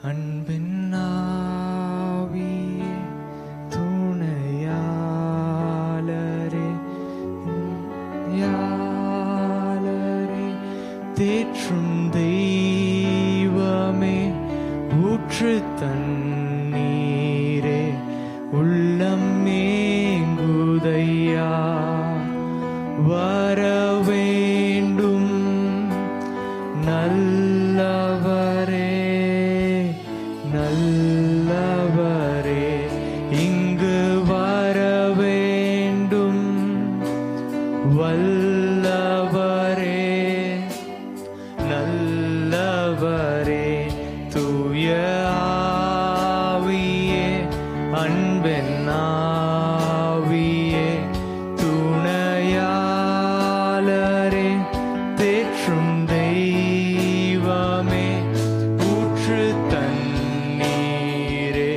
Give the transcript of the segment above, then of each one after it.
அன்பின் ஆவியே துணையாளரே யாளரே தேற்றும் தெய்வமே ஊற்று தண்ணீரே உள்ளம் மேங்குதையா வர வேண்டும் நல்லவரே நல்லவரே இங்கு வர வேண்டும் வல்லவரே நல்லவரே தூய ஆவியே அன்பின் ஆவியே துணையாளரே தேற்றும் தெய்வமே ஊற்று தண்ணீரே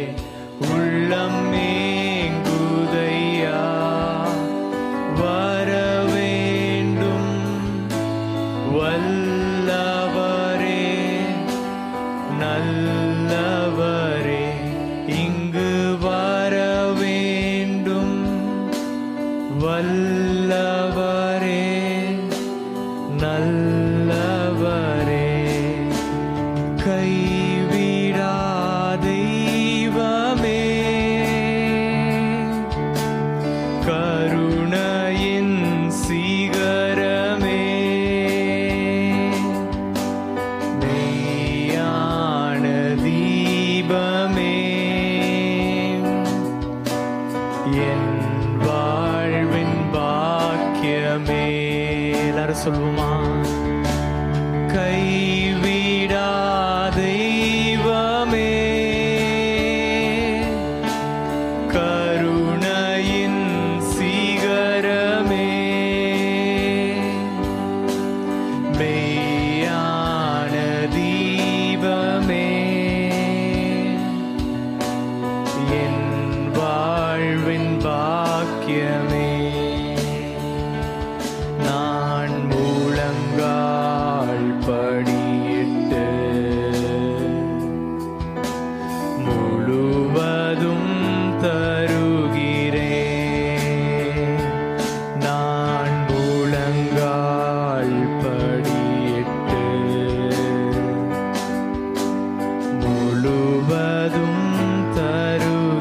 உள்ளம் மேங்குதையா வர வேண்டும் வல்லவரே நல்லவரே இங்கு வர வேண்டும் வல்லவரே நல்லவரே கைவிடா தெய்வமே கருணையின் சிகரமே மெய்யான தீபமே என் வாழ்வின் பாக்கியமே எல்லாரும் சொல்லுமா கைவிடா தெய்வமே கருணையின் சிகரமே மெய்யான தீபமே என் வாழ்வின் பாக்கியமே நான் முழங்கால் படியிட்டு முழுவதும் தருகிறேன் நான் முழங்கால் படியிட்டு முழுவதும் தருகிறேன்.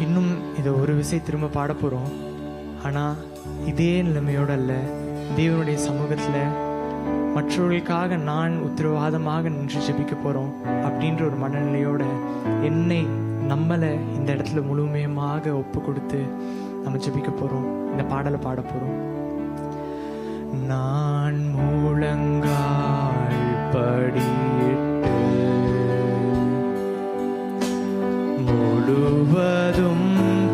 இன்னும் இதை ஒரு விஷயம் திரும்ப பாட போகிறோம். ஆனால் இதே நிலைமையோடு அல்ல, தேவனுடைய சமூகத்தில் மற்றவர்களுக்காக நான் உத்தரவாதமாக நின்று ஜெபிக்க போகிறோம் அப்படின்ற ஒரு மனநிலையோட நம்மளை இந்த இடத்துல முழுமையமாக ஒப்பு கொடுத்து நம்ம ஜெபிக்க போகிறோம். இந்த பாடலை பாட போகிறோம். நான் முழங்கால் படியிட்டு முழுவதும்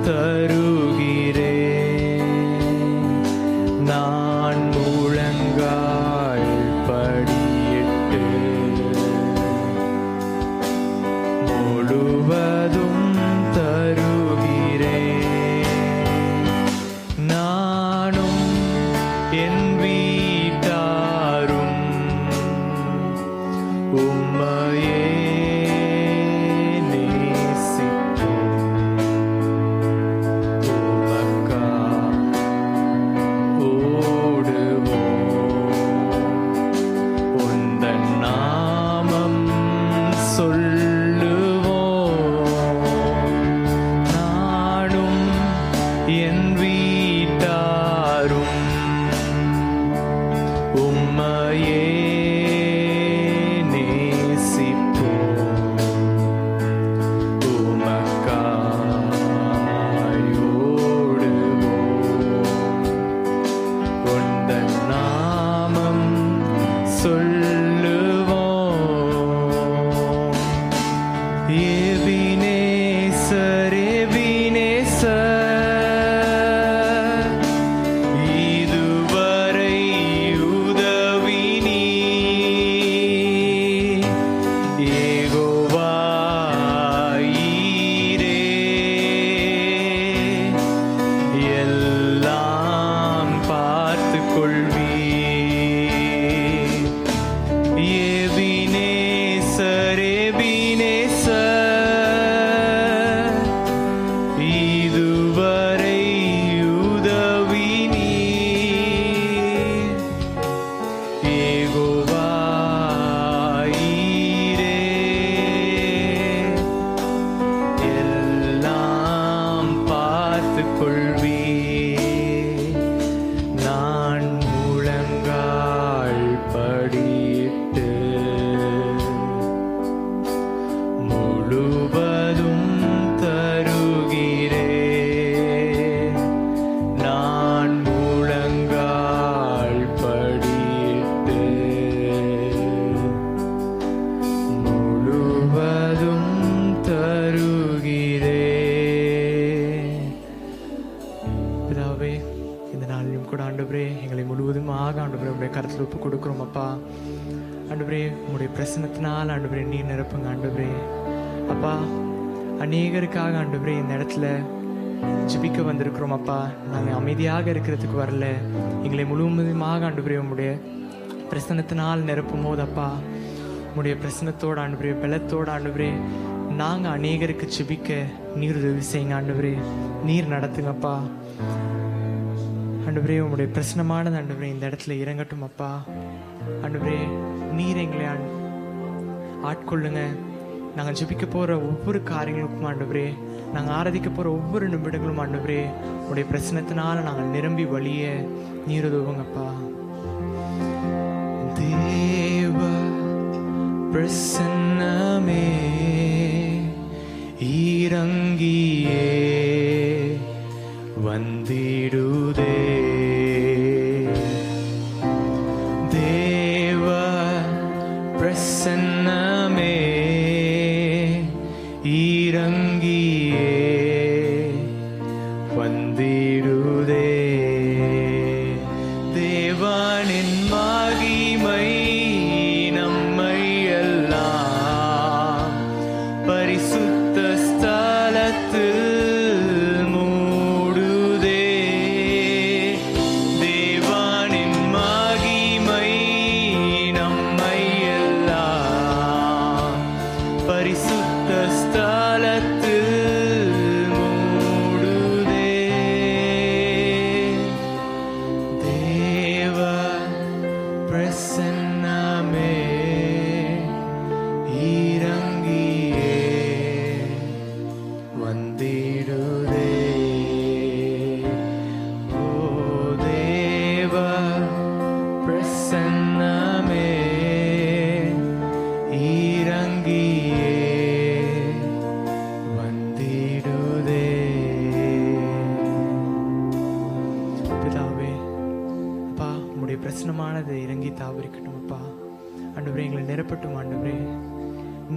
தருகிறேன் நான் முழங்கால் படியிட்டு முழுவதும் தருகிறேன் நானும் என் வீட்டாரும் உம்மையே ஆட்கொள்வி. நான் முழங்கால் படியிட்டு முழுவதும் தருகிறே. நான் முழங்கால் படியிட்டு முழுவதும் தருகிறே. பிதாவே, இந்த நாளிலும் கூட ஆண்டவரே எங்களை முழுவதுமாக ஆண்டவரே உடைய கருத்தில் ஒப்பு கொடுக்குறோம் அப்பா. ஆண்டவரே உங்களுடைய பிரசன்னத்தினால் ஆண்டவரே நீர் நிரப்புங்க ஆண்டவரே. அப்பா, அநேகருக்காக ஆண்டவரே இந்த இடத்துல ஜெபிக்க வந்திருக்கிறோம் அப்பா. நாங்கள் அமைதியாக இருக்கிறதுக்கு வரல, எங்களை முழுவதுமாக ஆண்டவரே உங்களுடைய பிரசன்னத்தினால் நிரப்பும் போது அப்பா, உங்களுடைய பிரசன்னத்தோடு ஆண்டவரே பலத்தோடு ஆண்டவரே நாங்கள் அநேகருக்கு ஜெபிக்க நீர் உதவி செய்யுங்க ஆண்டவரே. நீர் நடத்துங்கப்பா ஆண்டவரே. உங்களுடைய பிரசனமானது ஆண்டவரே இந்த இடத்துல இறங்கட்டும் அப்பா. ஆண்டவரே நீர் எங்களை ஆட்கொள்ளுங்க. நாங்கள் ஜெபிக்க போகிற ஒவ்வொரு காரியங்களுக்கும் ஆண்டவரே, நாங்கள் ஆராதிக்க போகிற ஒவ்வொரு நிமிடங்களும் ஆண்டவரே உடைய பிரசனத்தினால நாங்கள் நிரம்பி வழிய நீர் உதவுங்கப்பா. தேவ பிரசன்னமே இறங்கியே வந்திடுதே. தேவ பிரசன்னமே இறங்கியே வந்திடுதே. தேவனின் மகிமை நம்மை எல்லாம் பரிசுத்த ஸ்தலத்தில் மூடுதே. தேவனின் மகிமை நம்மை எல்லாம் பரிசுத்த ஸ்தலத்தில் மூடுதே. தேவ பிரசன்னமே இறங்கியே வந்திடுதே. ஓ தேவ பிரசன்னமே இறங்கியே வந்திடுதே. பிதாவே அப்பா, உங்களுடைய பிரசனமானது இறங்கி தாவரிக்கட்டும் அப்பா. ஆண்டவரே எங்களை நிரப்பட்டும் ஆண்டவரே,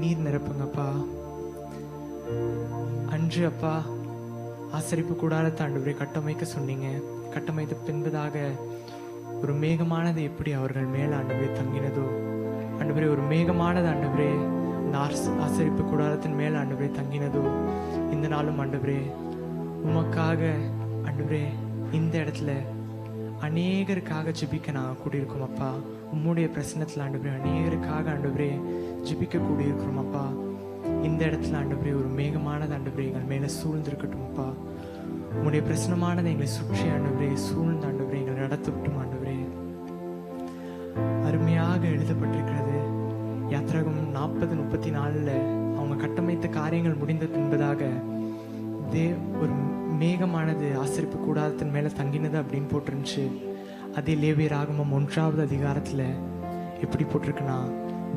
நீர் நிரப்புங்கப்பா. அன்று அப்பா ஆசரிப்பு கூடாரத்தை ஆண்டவரே கட்டமைக்க சொன்னீங்க. கட்டமைத்த பின்பதாக ஒரு மேகமானது எப்படி அவர்கள் மேல் ஆண்டவரே தங்கினதோ ஆண்டவரே, ஒரு மேகமானது ஆண்டவரே இந்த ஆசரிப்பு கூடாரத்தின் மேல் ஆண்டவரே தங்கினதோ, இந்த நாளும் ஆண்டவரே உமக்காக ஆண்டவரே இந்த இடத்துல அநேகருக்காக ஜெபிக்க நாங்கள் கூடியிருக்கோம் அப்பா. உம்முடைய பிரசன்னத்தில் ஆண்டவரே அநேகருக்காக ஆண்டவரே ஜெபிக்க கூடியிருக்கிறோம் அப்பா. இந்த இடத்துல ஆண்டவரே ஒரு மேகமானது ஆண்டவரே எங்கள் மேலே சூழ்ந்திருக்கட்டும் அப்பா. உம்முடைய பிரசன்னமானது எங்களை சுற்றி ஆண்டவரே சூழ்ந்து ஆண்டவரே எங்களை நடத்தட்டும் ஆண்டவரே. அருமையாக எழுதப்பட்டிருக்கிறது யாத்திராகமம் 40:34 அவங்க கட்டமைத்த காரியங்கள் முடிந்த பின்பதாக ஒரு மேகமானது ஆசரிப்பு கூடாரத்தின் மேலே தங்கினது அப்படின்னு போட்டிருந்துச்சு. அதே லேவியராகமம் 1வது அதிகாரத்தில் எப்படி போட்டிருக்குன்னா,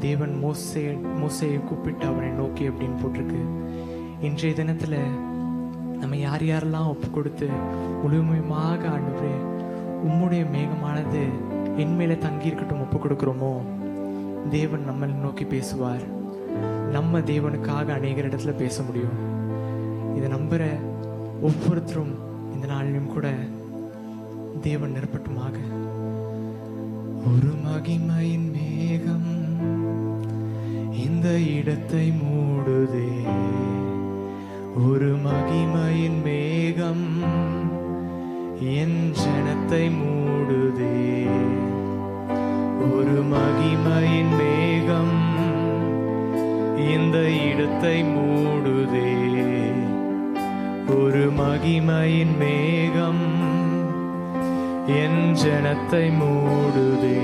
தேவன் மோசேயை கூப்பிட்டு அவனை நோக்கி அப்படின்னு போட்டிருக்கு. இன்றைய தினத்தில் நம்ம யார் யாரெல்லாம் ஒப்பு கொடுத்து முழுமையாக ஆண்டவரே உம்முடைய மேகமானது என் மேலே தங்கி இருக்கட்டும் ஒப்பு கொடுக்குறோமோ, தேவன் நம்மளை நோக்கி பேசுவார். நம்ம தேவனுக்காக அநேகர் இடத்துல பேச முடியும். இதை நம்புகிற ஒவ்வொருத்தரும் இந்த நாளிலும் கூட தேவன் நிரப்பட்டுமாக. ஒரு மகிமையின் மேகம் இந்த இடத்தை மூடுதே. ஒரு மகிமையின் மேகம் என் ஜனத்தை மூடுதே. ஒரு மகிமையின் மேகம் இந்த இடத்தை மூடுதே. ஒரு மகிமையின் மேகம் என் ஜனத்தை மூடுதே.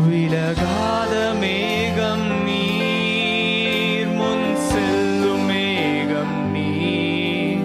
விலகாத மேகம் நீர், முன் செல்லும் மேகம் நீர்.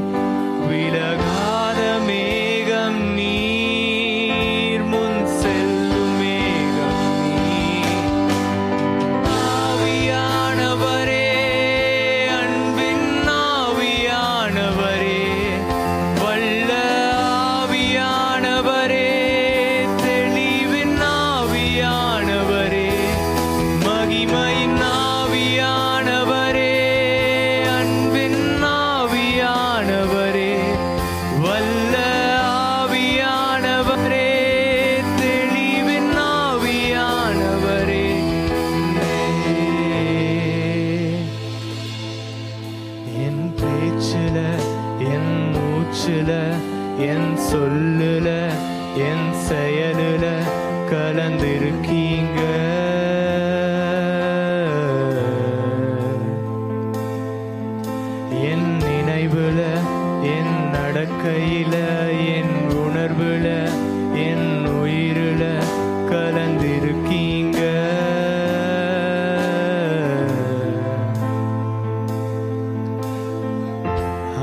வல்ல ஆவியானவரே, தெளிவின் ஆவியானவரே, என் பேச்சுல, என் மூச்சுல, என் சொல்லுல, என் செயலுல கலந்திருக்கீங்க. என் நினைவுல, என் நடக்கையில, என் உணர்வுல, என் உயிருல கலந்திருக்கீங்க.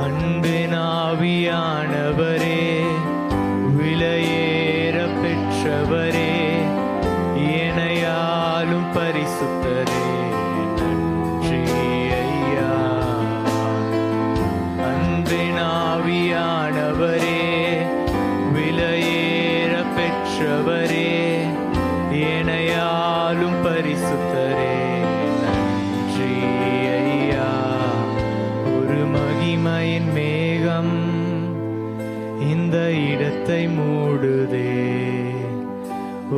அன்பின் ஆவியானவரே, விலையேற பெற்றவரே, இணையாலும் பரிசுத்தரே, நன்றி ஐயா. அன்பின் ஆவியானவரே, விலையேற பெற்றவரே, இணையாலும் பரிசுத்தரே, நன்றி ஐயா. ஒரு மகிமையின் மேகம் இந்த இடத்தை மூடுதே,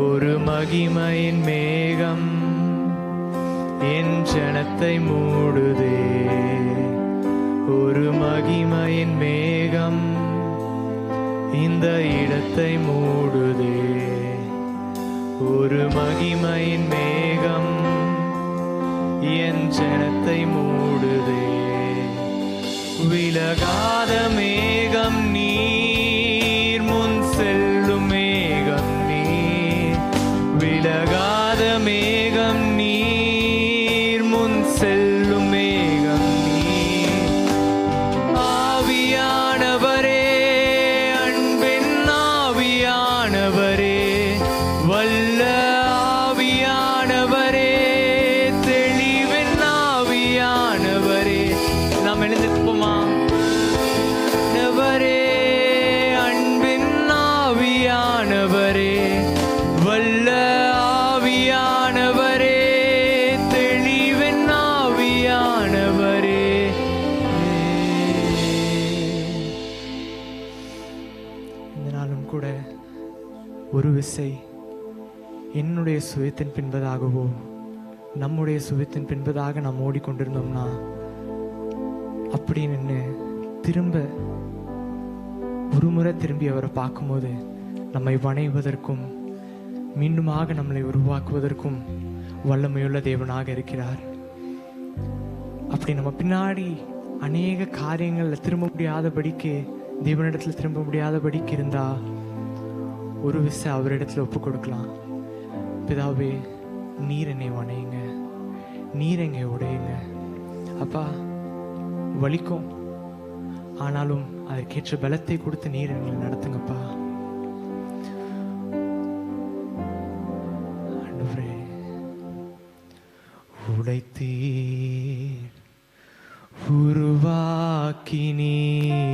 ஒரு மகிமையின் மேகம் என் ஜனத்தை மூடுதே, ஒரு மகிமையின் மேகம் இந்த இடத்தை மூடுதே, ஒரு மகிமையின் மேகம் என் ஜனத்தை மூடுதே. விலகாத மேகம் நீர், முன் செல்லும் மேகம் நீர், விலகாத மேகம் நீர், முன் செல்லும் மேகம் நீர். ஆவியானவரே, அன்பின் ஆவியானவரே, வல்ல ஆவியானவரே, தெளிவின் ஆவியானவரே. நாம் எழுந்திருப்போமா? அன்பின் ஆவியானவரே, வல்ல ஆவியானவரே, தெளிவின் ஆவியானவரே. இந்த நாளும் கூட ஒரு விசை என்னுடைய சுயத்தின் பின்பதாகவோ நம்முடைய சுயத்தின் பின்பதாக நாம் ஓடிக்கொண்டிருந்தோம்னா, அப்படி நின்று திரும்ப ஒரு முறை திரும்பி அவரை பார்க்கும்போது நம்மை வணைவதற்கும் மீண்டுமாக நம்மளை உருவாக்குவதற்கும் வல்லமையுள்ள தேவனாக இருக்கிறார். அப்படி நம்ம பின்னாடி அநேக காரியங்களில் திரும்ப முடியாதபடிக்கு, தேவனிடத்தில் திரும்ப முடியாதபடிக்கு இருந்தா, ஒரு விஷயம் அவரிடத்துல ஒப்பு கொடுக்கலாம். பிதாவே, நீர் என்னை வணையுங்க, நீர் என்னை உடையுங்க. அப்பா, வலிக்கும், ஆனாலும் அதற்கேற்ற பலத்தை கொடுத்து நீர் எங்களை நடத்துங்கப்பா. ஆண்டவரே, உடைத்தீர், உருவாக்கினீர்,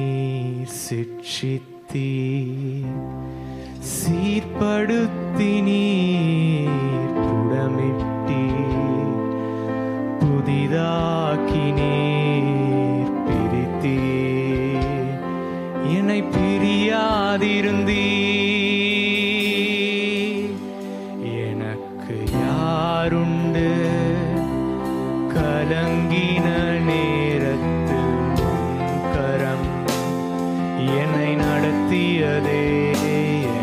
சிட்சித்தீர், சீர்படுத்தினீர், புடமிட்டீர், புதிதாக்கினீர், பிரித்தீர், என்னை பிரியாதிருந்தீர். எனக்கு யாருண்டு? கலங்கின நேரத்தில் கரம் என்னை நடத்தியதே.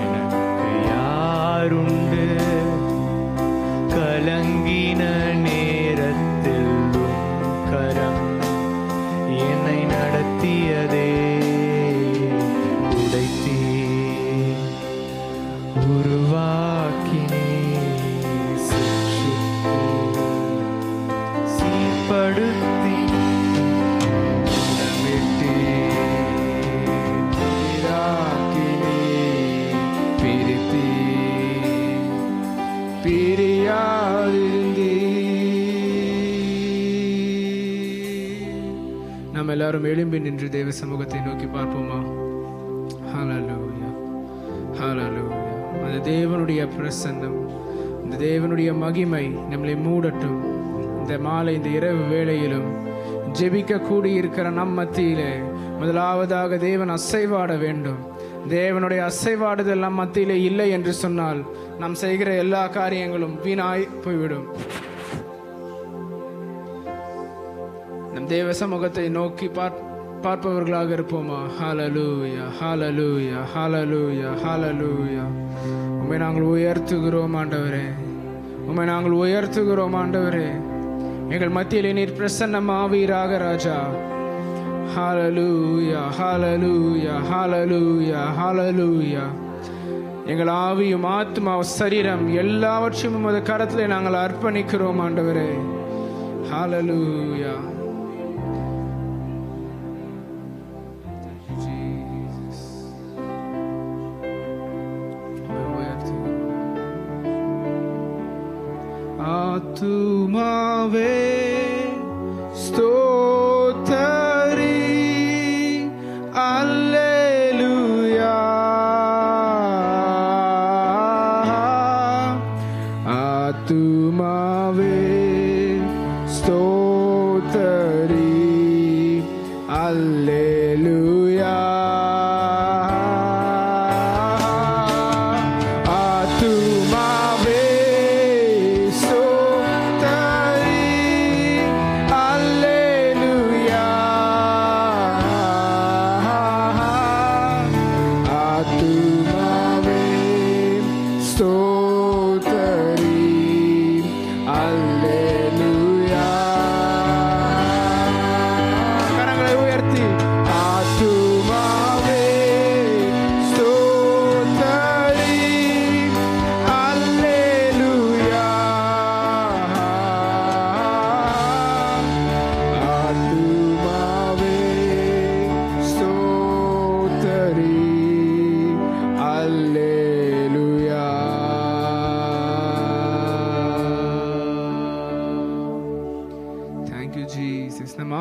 எனக்கு யாருண்டு? கலங்கின நேரத்தில் கரம் என்னை நடத்தியதே. உடைத்தீர், உருவாக்கினீர், சிட்சித்தீர், சீர்படுத்தி நாம் எல்லாரும் எழும்பி நின்று தேவ சமூகத்தை நோக்கி பார்ப்போமா? ஹல்லேலூயா, ஹல்லேலூயா. அந்த தேவனுடைய பிரசன்னம், இந்த தேவனுடைய மகிமை நம்மளை மூடட்டும். இந்த மாலை, இந்த இரவு வேளையிலும் ஜெபிக்க கூடியிருக்கிற நம் மத்தியிலே முதலாவதாக தேவன் அசைவாட வேண்டும். தேவனுடைய அசைவாடுதல் நம் மத்தியிலே இல்லை என்று சொன்னால் நாம் செய்கிற எல்லா காரியங்களும் வீணாய் போய்விடும். நம் தேவ சமூகத்தை நோக்கி பார்ப்பவர்களாக இருப்போமா? ஹல்லேலூயா, ஹல்லேலூயா, ஹல்லேலூயா, ஹல்லேலூயா. உம்மை நாங்கள் உயர்த்துகிறோம் ஆண்டவரே, உம்மை நாங்கள் உயர்த்துகிறோம் ஆண்டவரே. எங்கள் மத்தியிலே நீர் பிரசன்னமாவீராக ராஜா. ஹல்லேலூயா, ஹல்லேலூயா, ஹல்லேலூயா, ஹல்லேலூயா. எங்கள் ஆவியும் ஆத்மா சரீரம் எல்லாவற்றையும் உமது கரத்திலே நாங்கள் அர்ப்பணிக்கிறோம் ஆண்டவரே. ஹல்லேலூயா. ஆத்துமாவே ஸ்தோத்தரி, அல்லேலூயா. ஆத்துமாவே ஸ்தோத்தரி, அல்லேலூயா.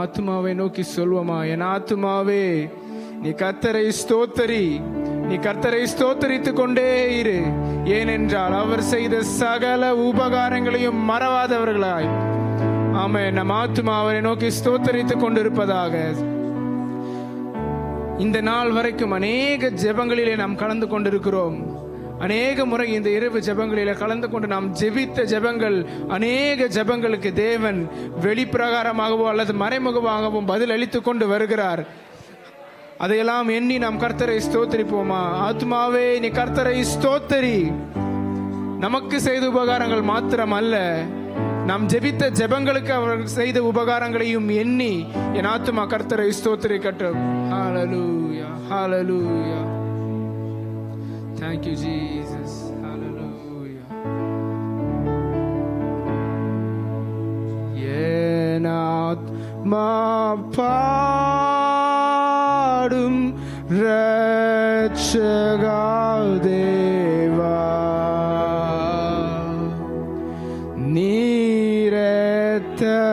ஆத்துமாவை நோக்கி சொல்வோமா? என் ஆத்துமாவே நீ கர்த்தரை ஸ்தோத்தரி, நீ கர்த்தரை ஸ்தோத்தரித்துக் கொண்டே இரு. ஏனென்றால் அவர் செய்த சகல உபகாரங்களையும் மறவாதவர்களாய். ஆமென். நம் ஆத்துமாவை நோக்கி ஸ்தோத்தரித்துக் கொண்டிருப்பதாக. இந்த நாள் வரைக்கும் அநேக ஜெபங்களிலே நாம் கலந்து கொண்டிருக்கிறோம். அநேக முறை இந்த இரவு ஜெபங்களில் கலந்து கொண்டு நாம் ஜெபித்த ஜெபங்கள், அநேக ஜெபங்களுக்கு தேவன் வெளிப்பிரகாரமாகவோ அல்லது மறைமுகமாகவும் பதில் அளித்துக் கொண்டு வருகிறார். அதையெல்லாம் எண்ணி நாம் கர்த்தரை ஸ்தோத்தரிப்போமா? ஆத்மாவே நீ கர்த்தரை ஸ்தோத்தரி. நமக்கு செய்த உபகாரங்கள் மாத்திரம் அல்ல, நாம் ஜெபித்த ஜெபங்களுக்கு அவர் செய்த உபகாரங்களையும் எண்ணி என் ஆத்மா கர்த்தரை ஸ்தோத்தரிக்கட்டும். ஹல்லேலூயா, ஹல்லேலூயா. Thank you, Jesus. Hallelujah. என் ஆத்மா பாடும் இரட்சகா தேவா, நீரெத்தனை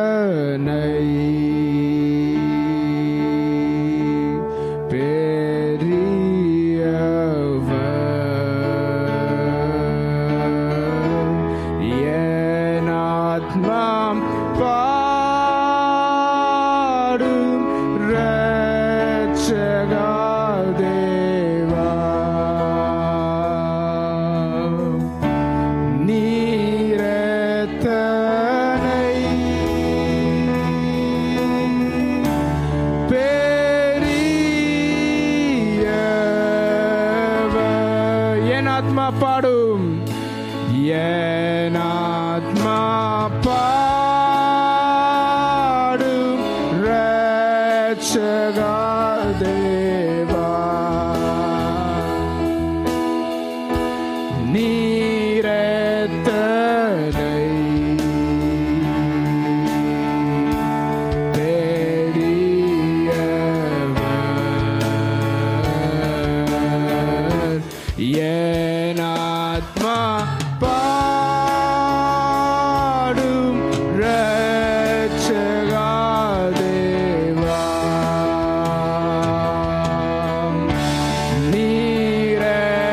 பாடும். என் ஆத்மா பாடும் இரட்சகா தேவா, நீரெத்தனை பெரியவர். என் ஆத்மா பாடும் இரட்சகா தேவா,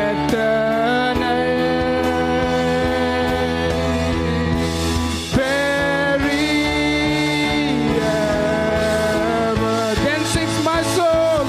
நீரெத்தனை பெரியவர். Then sings my soul.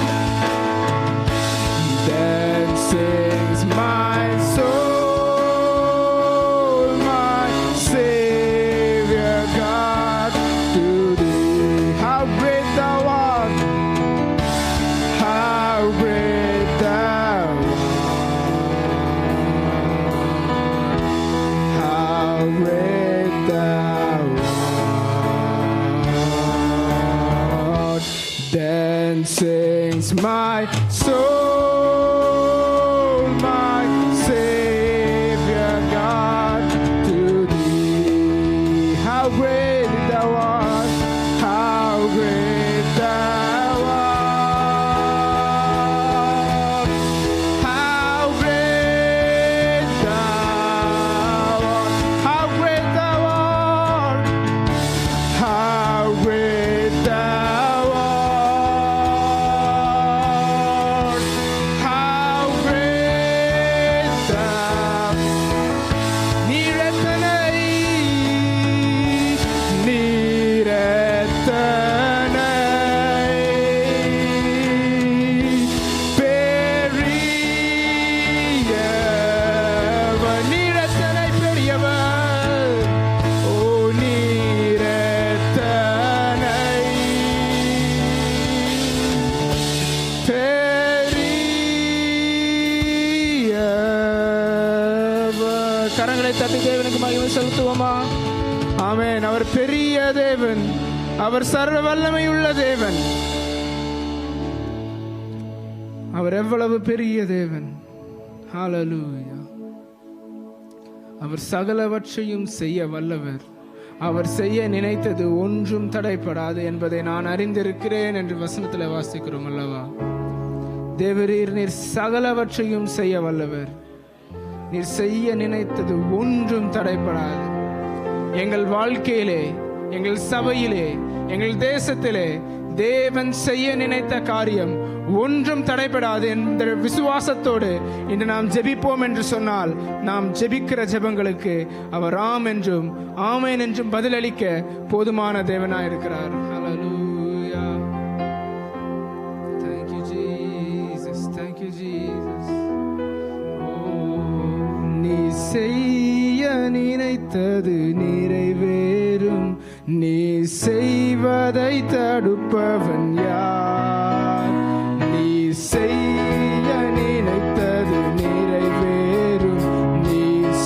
கரங்களை தட்டி தேவனுக்கு மகிமை செலுத்துவோமா? ஆமென். அவர் பெரிய தேவன், அவர் சர்வ வல்லமையுள்ள தேவன். அவர் எவ்வளவு பெரிய தேவன்! ஹல்லேலூயா. அவர் சகலவற்றையும் செய்ய வல்லவர். அவர் செய்ய நினைத்தது ஒன்றும் தடைப்படாது என்பதை நான் அறிந்திருக்கிறேன் என்று வசனத்தில் வாசிக்கிறோம் அல்லவா? தேவரீர், நீர் சகலவற்றையும் செய்ய வல்லவர். நீர் செய்ய நினைத்தது ஒன்றும் தடைப்படாது. எங்கள் வாழ்க்கையிலே, எங்கள் சபையிலே, எங்கள் தேசத்திலே தேவன் செய்ய நினைத்த காரியம் ஒன்றும் தடைபடாது என்ற விசுவாசத்தோடு இன்று நாம் ஜெபிப்போம் என்று சொன்னால், நாம் ஜெபிக்கிற ஜெபங்களுக்கு அவர் ஆம் என்றும் ஆமென் என்றும் பதிலளிக்க போதுமான தேவனாய் இருக்கிறார். ஹல்லேலூயா. Thank you Jesus. Thank you Jesus. நீ செய்ய நினைத்தது நிறைவேறும். நீ செய்வதை தடுப்பவன் யார்? நீ செய்ய நினைத்தது நிறைவேறும். நீ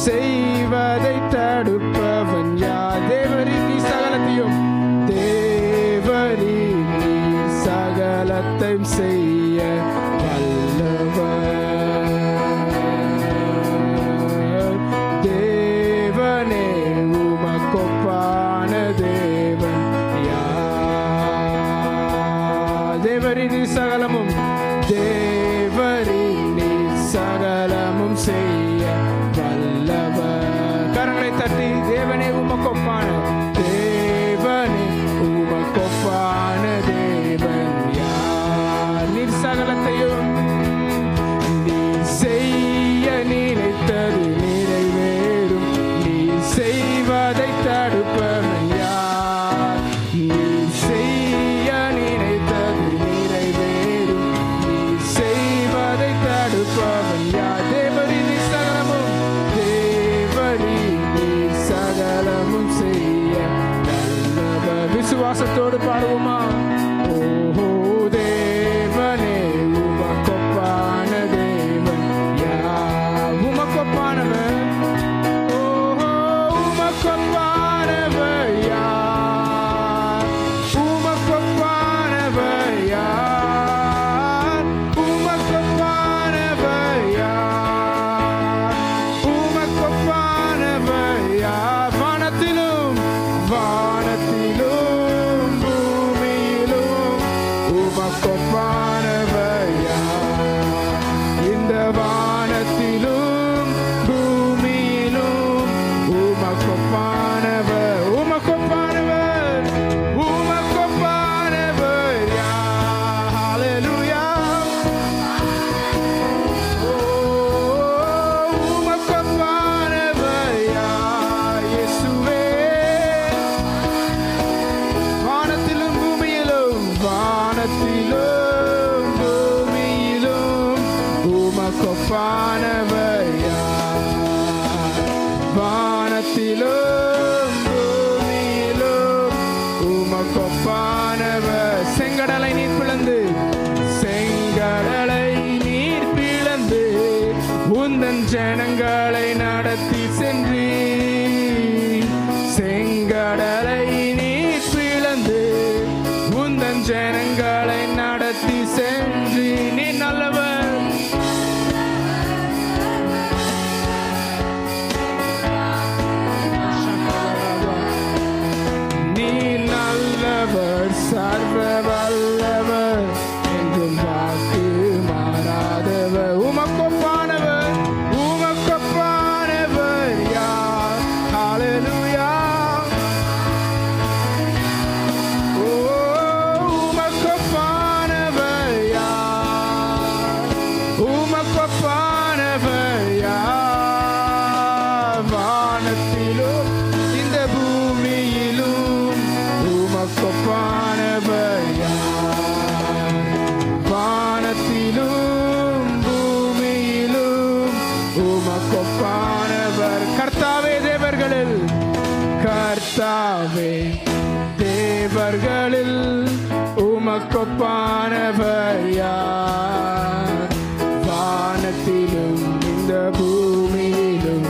செய்வதை தடுப்பவன் யார்? தேவரீர், நீ சகலத்தையும், தேவரீர், நீ சகலத்தையும் செய்ய வல்லவர். தேவனே, உமக்கொப்பான தேவன் யார்? தேவரீர், நீ சகலமும், தேவரீர், நீ சகலமும் செய்ய வல்லவர். கரங்களை தட்டி தேவனே உமக்கொப்பான, தேவனே உமக்கொப்பான தேவன் யார்? நீர் சகலத்தையும், நீ செய்ய நினைத்தது நிறைவேறும். நீ செய்வதை தடுப்பவன் யார்? நீ செய்ய நினைத்தது நிறைவேறும். நீ செய்வதை தடுப்பவன் யார்? தேவரீ, நீ சகலமும், தேவரீ, நீ சகலமும் செய்ய வல்லவர். விசுவாசத்தோடு பாடுவோமா? ஓஹோ, தேவனே, உமக்கொப்பான தேவன் யார்? உமக்கொப்பானவர். ஓஹோ, உமக்கொப்பானவர் யார்? உமக்கொப்பானவர் யார்? உமக்கொப்பானவர் யார்? உமக்கொப்பானவர் யார்? வானத்திலும், வானத்திலும், பூமியிலும் உமக்கொப்பானவர் யார்? இந்த வானத்திலும் பூமியிலும் உமக்கொப்பானவர், உமக்கொப்பானவர், உமக்கொப்பானவர் யார்? ஹல்லேலூயா. ஓ, உமக்கொப்பானவர் யார்? இயேசுவே. வானத்திலும் பூமியிலும், வானத்திலும் பூமியிலும் உமக்கொப்பானவர் யார்? வானத்திலும் பூமியிலும் உமக்கொப்பானவர். செங்கடலை நீர் பிளந்து, செங்கடலை நீர் பிளந்து உந்தன் ஜனங்களை நடத்தி சென்றி. செங்கடலை நீர் பிளந்து உந்தன் ஜனங்களை நடத்தி சென்றி. நீ நல்லவர், நீ நல்லவர், சர்வ வல்லவர், என்றும் வாக்கு மாறாதவர். உமக்கொப்பானவர், உமக்கொப்பானவர் யார்? ஹல்லேலூயா. ஓ, உமக்கொப்பானவர் யார்? உமக்கொப்பானவர் யார்? வானத்திலும் இந்த பூமியிலும் உமக்கொப்பானவர் யார்? வானத்திலும் பூமியிலும் உமக்கொப்பானவர். கர்த்தாவே, தேவர்களில், கர்த்தாவே, தேவர்களில் உமக்கொப்பானவர் யார்? வானத்திலும் இந்த பூமியிலும்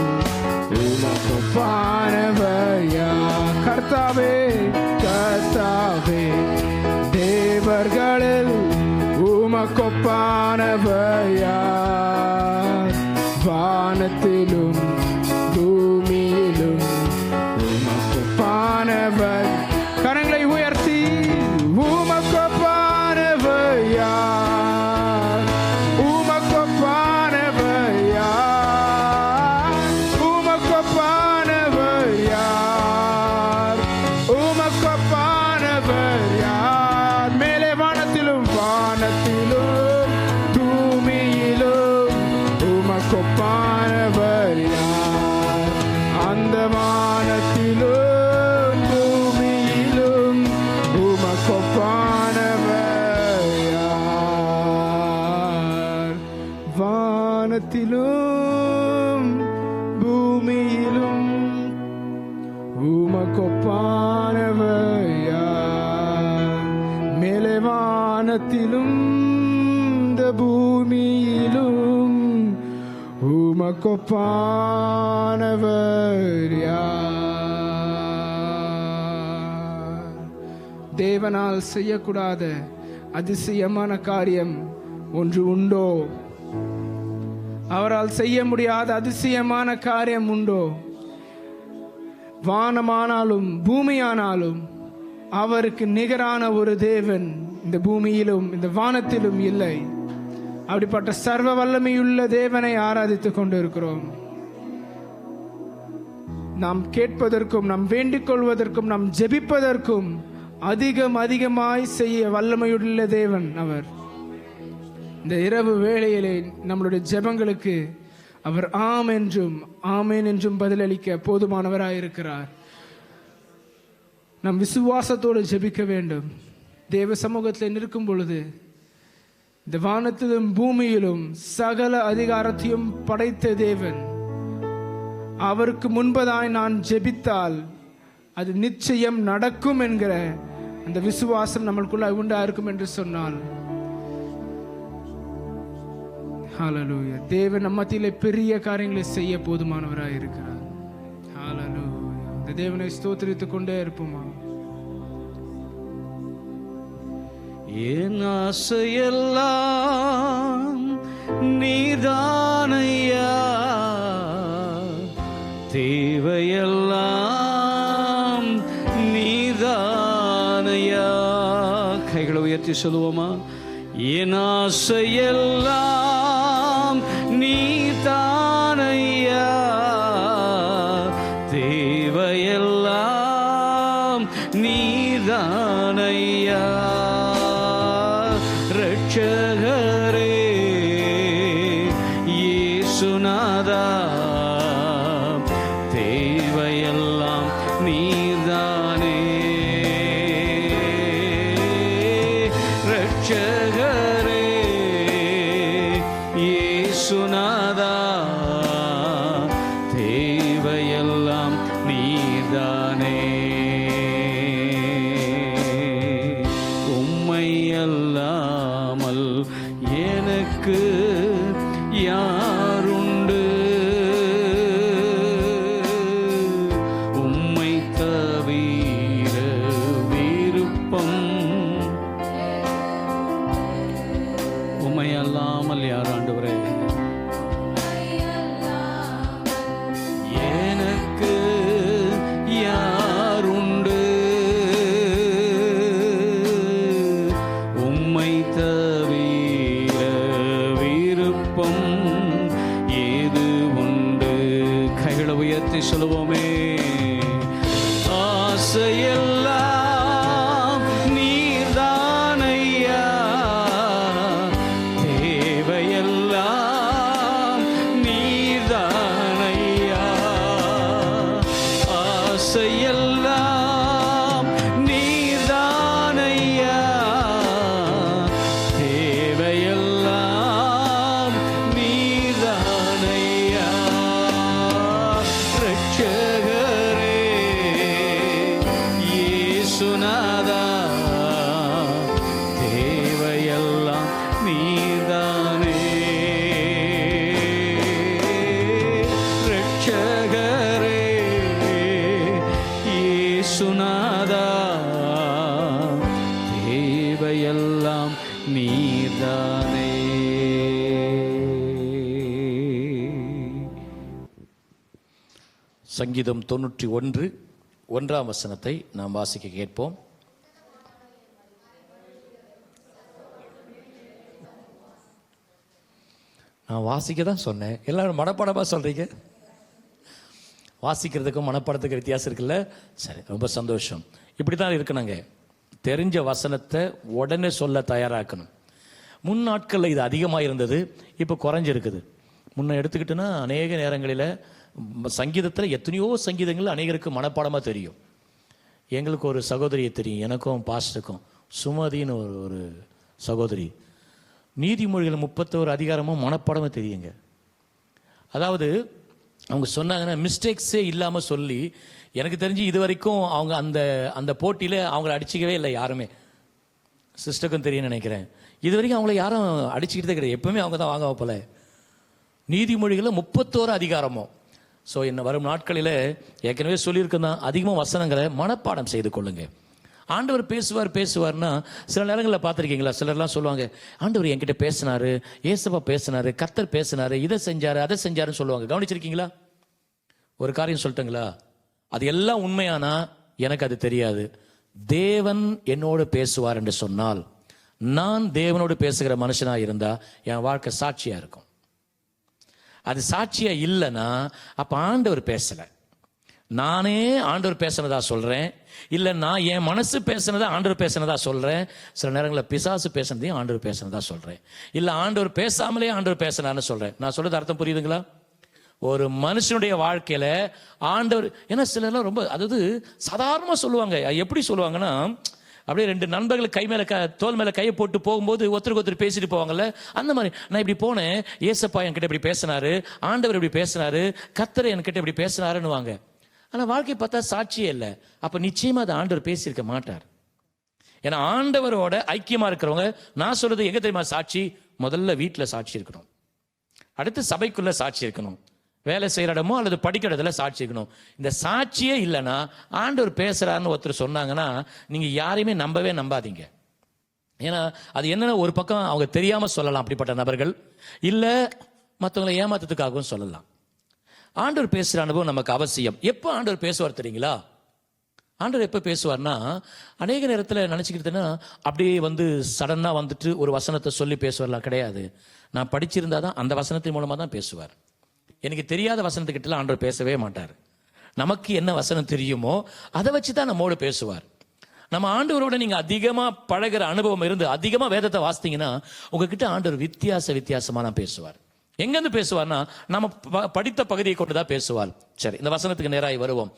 ஒப்பானவர் யார்? அந்த வானத்திலும் பூமியிலும் உமக்கொப்பானவர் யார்? வானத்திலும் பூமியிலும் உமக்கொப்பானவர் யார்? மேலே வானத்திலும் இந்த பூமியிலும் உமக்கொப்பானவர் யார்? தேவனால் செய்யக்கூடாத அதிசயமான காரியம் ஒன்று உண்டோ? அவரால் செய்ய முடியாத அதிசயமான காரியம் உண்டோ? வானமானாலும் பூமியானாலும் அவருக்கு நிகரான ஒரு தேவன் இந்த பூமியிலும் இந்த வானத்திலும் இல்லை. அப்படிப்பட்ட சர்வ வல்லமையுள்ள தேவனை ஆராதித்துக் கொண்டிருக்கிறோம். நாம் கேட்பதற்கும் நாம் வேண்டிக் கொள்வதற்கும் நாம் ஜெபிப்பதற்கும் அதிகமாய் செய்ய வல்லமையுள்ள தேவன் அவர். இந்த இரவு வேளையிலே நம்மளுடைய ஜெபங்களுக்கு அவர் ஆம் என்றும் ஆமேன் என்றும் பதிலளிக்க போதுமானவராயிருக்கிறார். நாம் விசுவாசத்தோடு ஜெபிக்க வேண்டும். தேவ சமூகத்தில் நிற்கும் பொழுது இந்த வானத்திலும் பூமியிலும் சகல அதிகாரத்தையும் படைத்த தேவன், அவருக்கு முன்பதாய் நான் ஜெபித்தால் அது நிச்சயம் நடக்கும் என்கிற அந்த விசுவாசம் நம்மளுக்குள்ள உண்டா இருக்கும் என்று சொன்னால், ஹல்லேலூயா, தேவன் நம்ம மத்தியிலே பெரிய காரியங்களை செய்ய போதுமானவராய் இருக்கிறார். ஹல்லேலூயா, இந்த தேவனை ஸ்தோத்திரித்துக் கொண்டே இருப்போமா? என் ஆசையெல்லாம் நீதானையா, தேவையெல்லாம் நீதானையா. கைகளை உயர்த்தி சொல்லுவோமா? என் ஆசையெல்லாம் நீதானையா, தேவையெல்லாம் நீதானையா. ரட்சகரே இயேசுநாதா, தேவையெல்லாம் நீதானே. ரட்சகரே இயேசுநாதா, தேவையெல்லாம் நீதானே. உம்மை அல்லாமல் எனக்கு யாருண்டு? உம்மை தவிர விருப்பம். உம்மை அல்லாமல் யார் ஆண்டவரே? எனக்கு யாருண்டு? உம்மை தவிர விருப்பம் ஏது உண்டு? கைகளை உயர்த்தி சொல்லுவோமே. ஆசையெல்லாம் நீர்தானையா, தேவையெல்லாம் நீர்தானையா. ஆசையெல்லாம் நீர்தானையா, தேவையெல்லாம் நீர்தானையா. ரட்சகரே இயேசுநாதா, தேவையெல்லாம் நீர்தானே. ரட்சகரே இயேசுநாதா, தேவையெல்லாம் நீர்தானே. சங்கீதம் 91:1 நாம் வாசிக்க கேட்போம். நான் வாசிக்க தான் சொன்னேன், எல்லாரும் மனப்பாடமாக சொல்றீங்க. வாசிக்கிறதுக்கும் மனப்பாடத்துக்கு வித்தியாசம் இருக்குல்ல? சரி, ரொம்ப சந்தோஷம். இப்படி தான் இருக்கணுங்க. தெரிஞ்ச வசனத்தை உடனே சொல்ல தயாராக்கணும். முன் நாட்களில் இது அதிகமாக இருந்தது, இப்போ குறைஞ்சிருக்குது. முன்ன எடுத்துக்கிட்டோன்னா அநேக நேரங்களில் சங்கீதத்தில் எத்தனையோ சங்கீதங்கள் அநேகருக்கு மனப்பாடமாக தெரியும். எங்களுக்கு ஒரு சகோதரியை தெரியும், எனக்கும் பாஸ்டருக்கும், சுமதின்னு ஒரு சகோதரி. நீதிமொழிகள் 31 அதிகாரமும் மனப்பாடமாக தெரியுங்க. அதாவது அவங்க சொன்னாங்கன்னா மிஸ்டேக்ஸே இல்லாமல் சொல்லி, எனக்கு தெரிஞ்சு இது வரைக்கும் அவங்க அந்த போட்டியில் அவங்கள அடிச்சிக்கவே இல்லை யாருமே. சிஸ்டருக்கும் தெரியும் நினைக்கிறேன். இது வரைக்கும் அவங்கள யாரும் அடிச்சுக்கிட்டே கிடையாது, எப்பவுமே அவங்க தான் வாங்க போல. நீதிமொழிகளில் 31 அதிகாரமும். ஸோ என்ன வரும் நாட்களில் ஏற்கனவே சொல்லியிருக்கேன் தான், அதிகமாக வசனங்களை மனப்பாடம் செய்து கொள்ளுங்க. ஆண்டவர் பேசுவார்னா சில நேரங்களில் பார்த்துருக்கீங்களா, சிலர்லாம் சொல்லுவாங்க, ஆண்டவர் என்கிட்ட பேசினாரு, ஏசப்பா பேசினாரு, கர்த்தர் பேசினாரு, இதை செஞ்சாரு அதை செஞ்சாருன்னு சொல்லுவாங்க. கவனிச்சிருக்கீங்களா? ஒரு காரியம் சொல்லட்டுங்களா, அது எல்லாம் உண்மையானா எனக்கு அது தெரியாது. தேவன் என்னோடு பேசுவார் என்று சொன்னால், நான் தேவனோடு பேசுகிற மனுஷனாக இருந்தால் என் வாழ்க்கை சாட்சியாக இருக்கும். அது சாட்சியாக இல்லைன்னா அப்போ ஆண்டவர் பேசலை. நானே ஆண்டவர் பேசினதா சொல்கிறேன், இல்லை நான் என் மனசு பேசினதா ஆண்டவர் பேசினதா சொல்கிறேன். சில நேரங்களில் பிசாசு பேசினதையும் ஆண்டவர் பேசினதா சொல்கிறேன், இல்லை ஆண்டவர் பேசாமலே ஆண்டவர் பேசினான்னு சொல்கிறேன். நான் சொல்கிறது அர்த்தம் புரியுதுங்களா? ஒரு மனுஷனுடைய வாழ்க்கையில் ஆண்டவர், ஏன்னா சிலர்லாம் ரொம்ப அதாவது சாதாரணமாக சொல்லுவாங்க. எப்படி சொல்லுவாங்கன்னா, அப்படியே ரெண்டு நண்பர்கள் கை மேலே தோல் மேலே கையை போட்டு போகும்போது ஒருத்தருக்கு ஒருத்தர் பேசிட்டு போவாங்கல்ல, அந்த மாதிரி நான் இப்படி போனேன், ஏசப்பா என்கிட்ட இப்படி பேசினாரு, ஆண்டவர் இப்படி பேசினாரு, கர்த்தர் என்கிட்ட இப்படி பேசினாருன்னு வாங்க. ஆனால் வாழ்க்கை பார்த்தா சாட்சியே இல்லை. அப்போ நிச்சயமாக அதை ஆண்டவர் பேசியிருக்க மாட்டார். ஏன்னா ஆண்டவரோட ஐக்கியமாக இருக்கிறவங்க, நான் சொல்றது எங்கே தெரியுமா சாட்சி? முதல்ல வீட்டில் சாட்சி இருக்கணும், அடுத்து சபைக்குள்ள சாட்சி இருக்கணும், வேலை செய்கிற இடமோ அல்லது படிக்கிற இடத்துல சாட்சி இருக்கணும். இந்த சாட்சியே இல்லைன்னா, ஆண்டவர் பேசுகிறாருன்னு ஒருத்தர் சொன்னாங்கன்னா நீங்கள் யாரையுமே நம்பாதீங்க. ஏன்னா அது என்னென்ன, ஒரு பக்கம் அவங்க தெரியாமல் சொல்லலாம் அப்படிப்பட்ட நபர்கள், இல்லை மற்றவங்களை ஏமாத்துறதுக்காகவும் சொல்லலாம். ஆண்டவர் பேசுகிற அனுபவம் நமக்கு அவசியம். எப்போ ஆண்டவர் பேசுவார் தெரியுங்களா? ஆண்டவர் எப்போ பேசுவார்னா, அநேக நேரத்தில் நினச்சிக்கிட்டேன்னா அப்படியே சடனாக வந்துட்டு ஒரு வசனத்தை சொல்லி பேசுவார்லாம் கிடையாது. நான் படிச்சிருந்தா தான் அந்த வசனத்தின் மூலமாக தான் பேசுவார். எனக்கு தெரியாத வசனத்துக்கிட்டலாம் ஆண்டவர் பேசவே மாட்டார். நமக்கு என்ன வசனம் தெரியுமோ அதை வச்சு தான் நம்மோடு பேசுவார். நம்ம ஆண்டவரோட நீங்கள் அதிகமாக பழகிற அனுபவம் இருந்து அதிகமாக வேதத்தை வாசித்தீங்கன்னா உங்ககிட்ட ஆண்டவர் வித்தியாசமாக தான் பேசுவார். எங்கேருந்து பேசுவார்னா, நம்ம படித்த பகுதியை கொண்டு தான் பேசுவார். சரி, இந்த வசனத்துக்கு நேராக வருவோம்.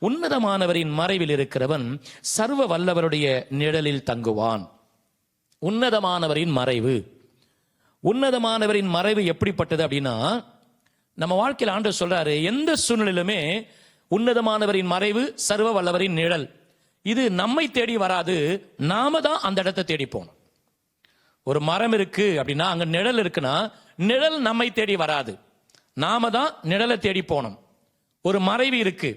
உன்னதமானவரின் மறைவில் இருக்கிறவன் சர்வ வல்லவருடைய நிழலில் தங்குவான். உன்னதமானவரின் மறைவு, உன்னதமானவரின் மறைவு எப்படிப்பட்டது அப்படின்னா, நம்ம வாழ்க்கையில் ஆண்டவர் சொல்றாரு, எந்த சூழ்நிலையிலுமே உன்னதமானவரின் மறைவு, சர்வ வல்லவரின் நிழல், இது நம்மை தேடி வராது, நாம தான் அந்த இடத்தை தேடி போகணும். ஒரு மரம் இருக்கு அப்படின்னா அங்க நிழல் இருக்குன்னா, நிழல் நம்மை தேடி வராது, நாம தான் நிழலை தேடி போகணும். ஒரு மறைவு இருக்கு,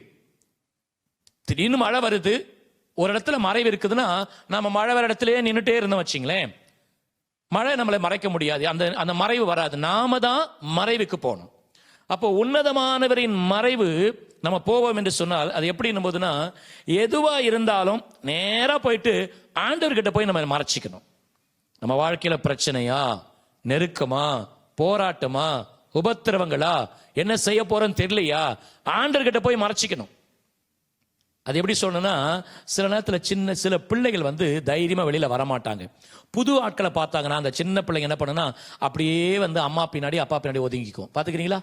திடீர்னு மழை வருது, ஒரு இடத்துல மறைவு இருக்குதுன்னா நாம மழை வர இடத்துலயே நின்றுட்டே இருந்தோம் வச்சிங்களேன், மழை நம்மளை மறைக்க முடியாது, அந்த மறைவு வராது, நாம தான் மறைவுக்கு போகணும். அப்போ உன்னதமானவரின் மறைவு நம்ம போவோம் என்று சொன்னால் அது எப்படி போதுன்னா, எதுவா இருந்தாலும் நேரா போயிட்டு ஆண்டவர்கிட்ட போய் நம்ம மறைச்சிக்கணும். நம்ம வாழ்க்கையில பிரச்சனையா, நெருக்கமா, போராட்டமா, உபத்திரவங்களா, என்ன செய்ய போறோன்னு தெரியலையா, ஆண்டவர்கிட்ட போய் மறைச்சிக்கணும். அது எப்படி சொல்லணும்னா, சில நேரத்தில் சில பிள்ளைகள் தைரியமா வெளியில வரமாட்டாங்க. புது ஆட்களை பார்த்தாங்கன்னா அந்த சின்ன பிள்ளைங்க என்ன பண்ணுன்னா அப்படியே அம்மா பின்னாடி அப்பா பின்னாடி ஒதுங்கிக்கும். பாத்துக்கிறீங்களா?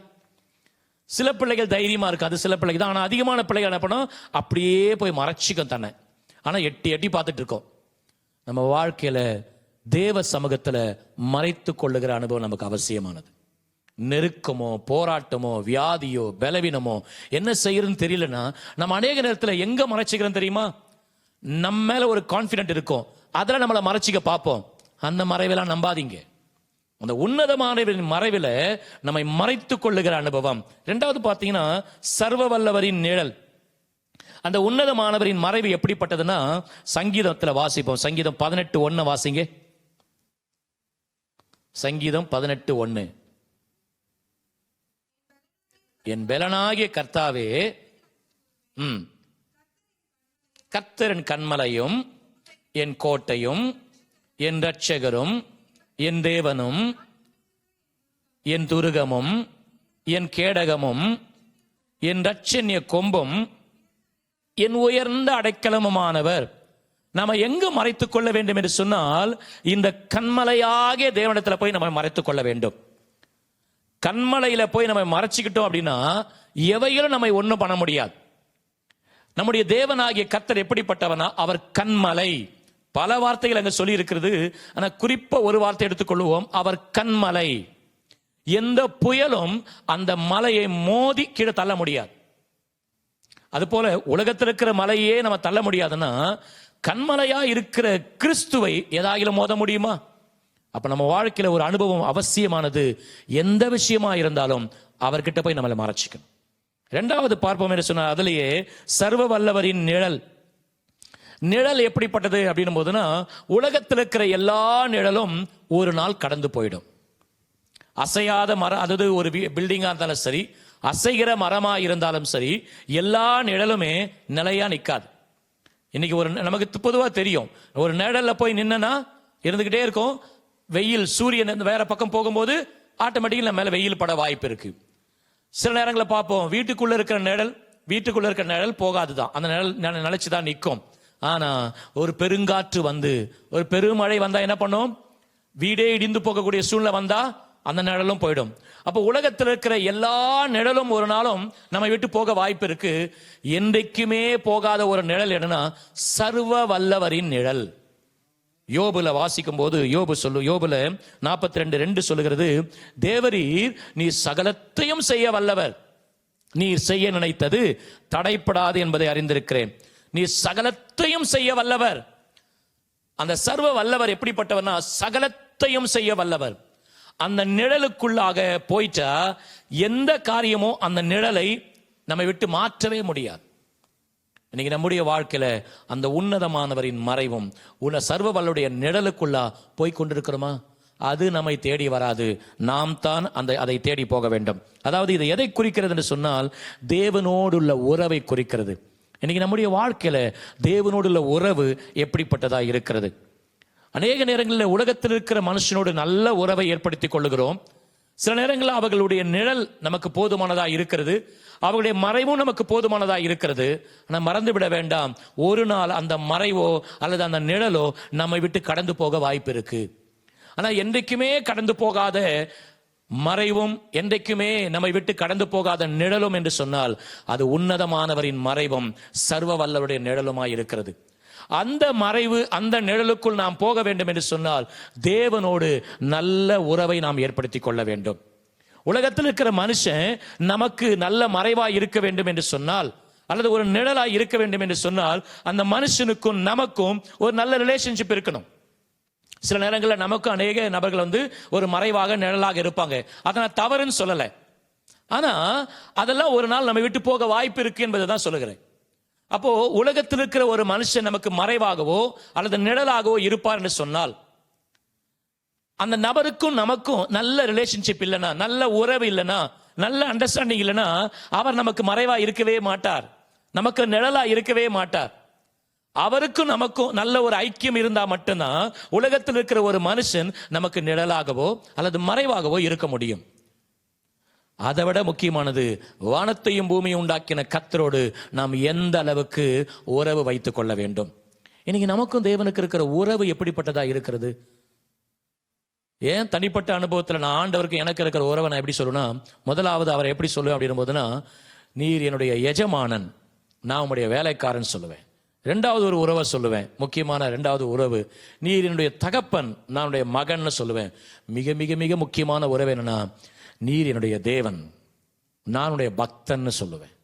சில பிள்ளைகள் தைரியமா இருக்கு, அது சில பிள்ளைகள் தான். ஆனா அதிகமான பிள்ளைகள் என்ன பண்ணும், அப்படியே போய் மறைச்சிக்கும் தன்னை. ஆனா எட்டி பார்த்துட்டு இருக்கோம். நம்ம வாழ்க்கையில தேவ சமூகத்துல மறைத்து கொள்ளுகிற அனுபவம் நமக்கு அவசியமானது. நெருக்கமோ, போராட்டமோ, வியாதியோ, பலவீனமோ, என்ன செய்யறதுன்னு தெரியலன்னா நம்ம அநேக நேரத்தில் எங்க மறைச்சிக்கிறோம் தெரியுமா? நம்ம மேல ஒரு கான்பிடென்ட் இருக்கும், அதில் நம்மளை மறைச்சிக்க பார்ப்போம். அந்த மறைவெல்லாம் நம்பாதீங்க. அந்த உன்னதமானவரின் மறைவில் நம்மை மறைத்துக் கொள்ளுகிற அனுபவம். இரண்டாவது பார்த்தீங்கன்னா சர்வ வல்லவரின் நிழல். அந்த உன்னதமானவரின் மறைவு எப்படிப்பட்டதுன்னா, சங்கீதத்தில் வாசிப்போம். சங்கீதம் 18:1 வாசிங்க. சங்கீதம் 18:1. என் பெலனாகிய கர்த்தாவே, கர்த்தரின் கன்மலையும் என் கோட்டையும் என் இரட்சகரும் என் தேவனும் என் துருகமும் என் கேடகமும் என் இரட்சண்ய கொம்பும் என் உயர்ந்த அடைக்கலமுமானவர். நாம எங்கு மறைத்துக் கொள்ள வேண்டும் என்று சொன்னால், இந்த கண்மலையாகிய தேவனிடத்தில் போய் நம்ம மறைத்துக் கொள்ள வேண்டும். கண்மலையில போய் நம்ம மறைச்சிக்கிட்டோம் அப்படின்னா எவைகளும் நம்மை ஒன்றும் பண்ண முடியாது. நம்முடைய தேவனாகிய கர்த்தர் எப்படிப்பட்டவனா, அவர் கண்மலை. பல வார்த்தைகள் அங்க சொல்லி இருக்கிறது, ஆனா குறிப்பா ஒரு வார்த்தை எடுத்துக்கொள்வோம், அவர் கண்மலை. எந்த புயலும் அந்த மலையை மோதி கீழே தள்ள முடியாது. அது போல உலகத்தில் இருக்கிற மலையே நம்ம தள்ள முடியாதுன்னா கண்மலையா இருக்கிற கிறிஸ்துவை ஏதாயிலும் மோத முடியுமா? அப்ப நம்ம வாழ்க்கையில ஒரு அனுபவம் அவசியமானது. எந்த விஷயமா இருந்தாலும் அவர்கிட்ட போய் நம்மளை மறைச்சிக்கணும். இரண்டாவது பார்ப்போம் என்று சொன்னால், அதிலேயே சர்வ வல்லவரின் நிழல். நிழல் எப்படிப்பட்டது அப்படின்னும் போதுன்னா, உலகத்தில் இருக்கிற எல்லா நிழலும் ஒரு நாள் கடந்து போயிடும். அசையாத மரம், அதாவது ஒரு பில்டிங்கா இருந்தாலும் சரி, அசைகிற மரமா இருந்தாலும் சரி, எல்லா நிழலுமே நிலையா நிற்காது. இன்னைக்கு ஒரு நமக்கு பொதுவாக தெரியும், ஒரு நிழல்ல போய் நின்னா இருந்துகிட்டே இருக்கும். வெயில் சூரியன் வேற பக்கம் போகும்போது ஆட்டோமேட்டிக்கலி நம்ம மேல வெயில் பட வாய்ப்பு இருக்கு. சில நேரங்களில் பார்ப்போம், வீட்டுக்குள்ள இருக்கிற நிழல் போகாதுதான், அந்த நிழல் நிலைச்சுதான் நிற்கும். ஆனா ஒரு பெருங்காற்று வந்து, ஒரு பெருமழை வந்தா என்ன பண்ணும்? வீடே இடிந்து போகக்கூடிய சூழ்நிலை வந்தா அந்த நிழலும் போயிடும். அப்போ உலகத்தில் இருக்கிற எல்லா நிழலும் ஒரு நாளும் நம்ம விட்டு போக வாய்ப்பு இருக்கு. என்றைக்குமே போகாத ஒரு நிழல் என்னன்னா சர்வ வல்லவரின் நிழல். யோபுல வாசிக்கும் போது யோபுல 42:2 சொல்லுகிறது, தேவரீர் நீ சகலத்தையும் செய்ய வல்லவர், நீர் செய்ய நினைத்தது தடைப்படாது என்பதை அறிந்திருக்கிறேன். நீ சகலத்தையும் செய்ய வல்லவர். அந்த சர்வ வல்லவர் எப்படிப்பட்டவர்னா சகலத்தையும் செய்ய வல்லவர். அந்த நிழலுக்குள்ளாக போயிட்டா எந்த காரியமோ அந்த நிழலை நம்மை விட்டு மாற்றவே முடியாது. இன்னைக்கு நம்முடைய வாழ்க்கையில அந்த உன்னதமானவரின் மறைவும் சர்வ வல்லுடைய நிழலுக்குள்ளா போய் கொண்டிருக்கிறோமா? அது நம்மை தேடி வராது, நாம் தான் அதை தேடி போக வேண்டும். அதாவது இது எதை குறிக்கிறது என்று சொன்னால், தேவனோடு உள்ள உறவை குறிக்கிறது. இன்னைக்கு நம்முடைய வாழ்க்கையில தேவனோடு உள்ள உறவு எப்படிப்பட்டதா இருக்கிறது? அநேக நேரங்களில் உலகத்தில் இருக்கிற மனுஷனோடு நல்ல உறவை ஏற்படுத்திக் கொள்ளுகிறோம். சில நேரங்களில் அவர்களுடைய நிழல் நமக்கு போதுமானதா இருக்கிறது, அவர்களுடைய மறைவும் நமக்கு போதுமானதா இருக்கிறது. ஆனால் மறந்து விட வேண்டாம், ஒரு நாள் அந்த மறைவோ அல்லது அந்த நிழலோ நம்மை விட்டு கடந்து போக வாய்ப்பு இருக்கு. ஆனால் என்றைக்குமே கடந்து போகாத மறைவும், என்றைக்குமே நம்மை விட்டு கடந்து போகாத நிழலும் என்று சொன்னால் அது உன்னதமானவரின் மறைவும் சர்வ வல்லவருடைய நிழலுமாய் இருக்கிறது. அந்த மறைவு, அந்த நிழலுக்குள் நாம் போக வேண்டும் என்று சொன்னால் தேவனோடு நல்ல உறவை நாம் ஏற்படுத்திக் கொள்ள வேண்டும். உலகத்தில் இருக்கிற மனுஷன் நமக்கு நல்ல மறைவாய் இருக்க வேண்டும் என்று சொன்னால், அல்லது ஒரு நிழலாய் இருக்க வேண்டும் என்று சொன்னால், அந்த மனுஷனுக்கும் நமக்கும் ஒரு நல்ல ரிலேஷன்ஷிப் இருக்கணும். சில நேரங்களில் நமக்கு அநேக நபர்கள் ஒரு மறைவாக நிழலாக இருப்பாங்க. அதை நான் தவறுன்னு சொல்லலை, ஆனா அதெல்லாம் ஒரு நாள் நம்ம விட்டு போக வாய்ப்பு இருக்கு என்பதை தான் சொல்லுகிறேன். அப்போ உலகத்தில் இருக்கிற ஒரு மனுஷன் நமக்கு மறைவாகவோ அல்லது நிழலாகவோ இருப்பார் என்று சொன்னால், அந்த நபருக்கும் நமக்கும் நல்ல ரிலேஷன்ஷிப் இல்லைன்னா, நல்ல உறவு இல்லைன்னா, நல்ல அண்டர்ஸ்டாண்டிங் இல்லைன்னா, அவர் நமக்கு மறைவா இருக்கவே மாட்டார், நமக்கு நிழலா இருக்கவே மாட்டார். அவருக்கும் நமக்கும் நல்ல ஒரு ஐக்கியம் இருந்தா மட்டும்தான் உலகத்தில் இருக்கிற ஒரு மனுஷன் நமக்கு நிழலாகவோ அல்லது மறைவாகவோ இருக்க முடியும். அதை விட முக்கியமானது, வானத்தையும் பூமியை உண்டாக்கின கர்த்தரோடு நாம் எந்த அளவுக்கு உறவு வைத்துக் கொள்ள வேண்டும். இன்னைக்கு நமக்கும் தேவனுக்கு இருக்கிற உறவு எப்படிப்பட்டதா இருக்கிறது? ஏன் தனிப்பட்ட அனுபவத்தில் நான் ஆண்டவருக்கு எனக்கு இருக்கிற உறவை நான் எப்படி சொல்லுவேன்னா, முதலாவது அவரை எப்படி சொல்லுவேன் அப்படின்னும் போதுன்னா, நீர் என்னுடைய எஜமானன், நான் உங்களுடைய வேலைக்காரன் சொல்லுவேன். ரெண்டாவது ஒரு உறவை சொல்லுவேன், முக்கியமான ரெண்டாவது உறவு, நீர் என்னுடைய தகப்பன், நான் உடைய மகன் சொல்லுவேன். மிக மிக மிக முக்கியமான உறவு என்னன்னா, நீர் என்னுடைய தேவன், நானுடைய பக்தன்னு சொல்லுவேன்.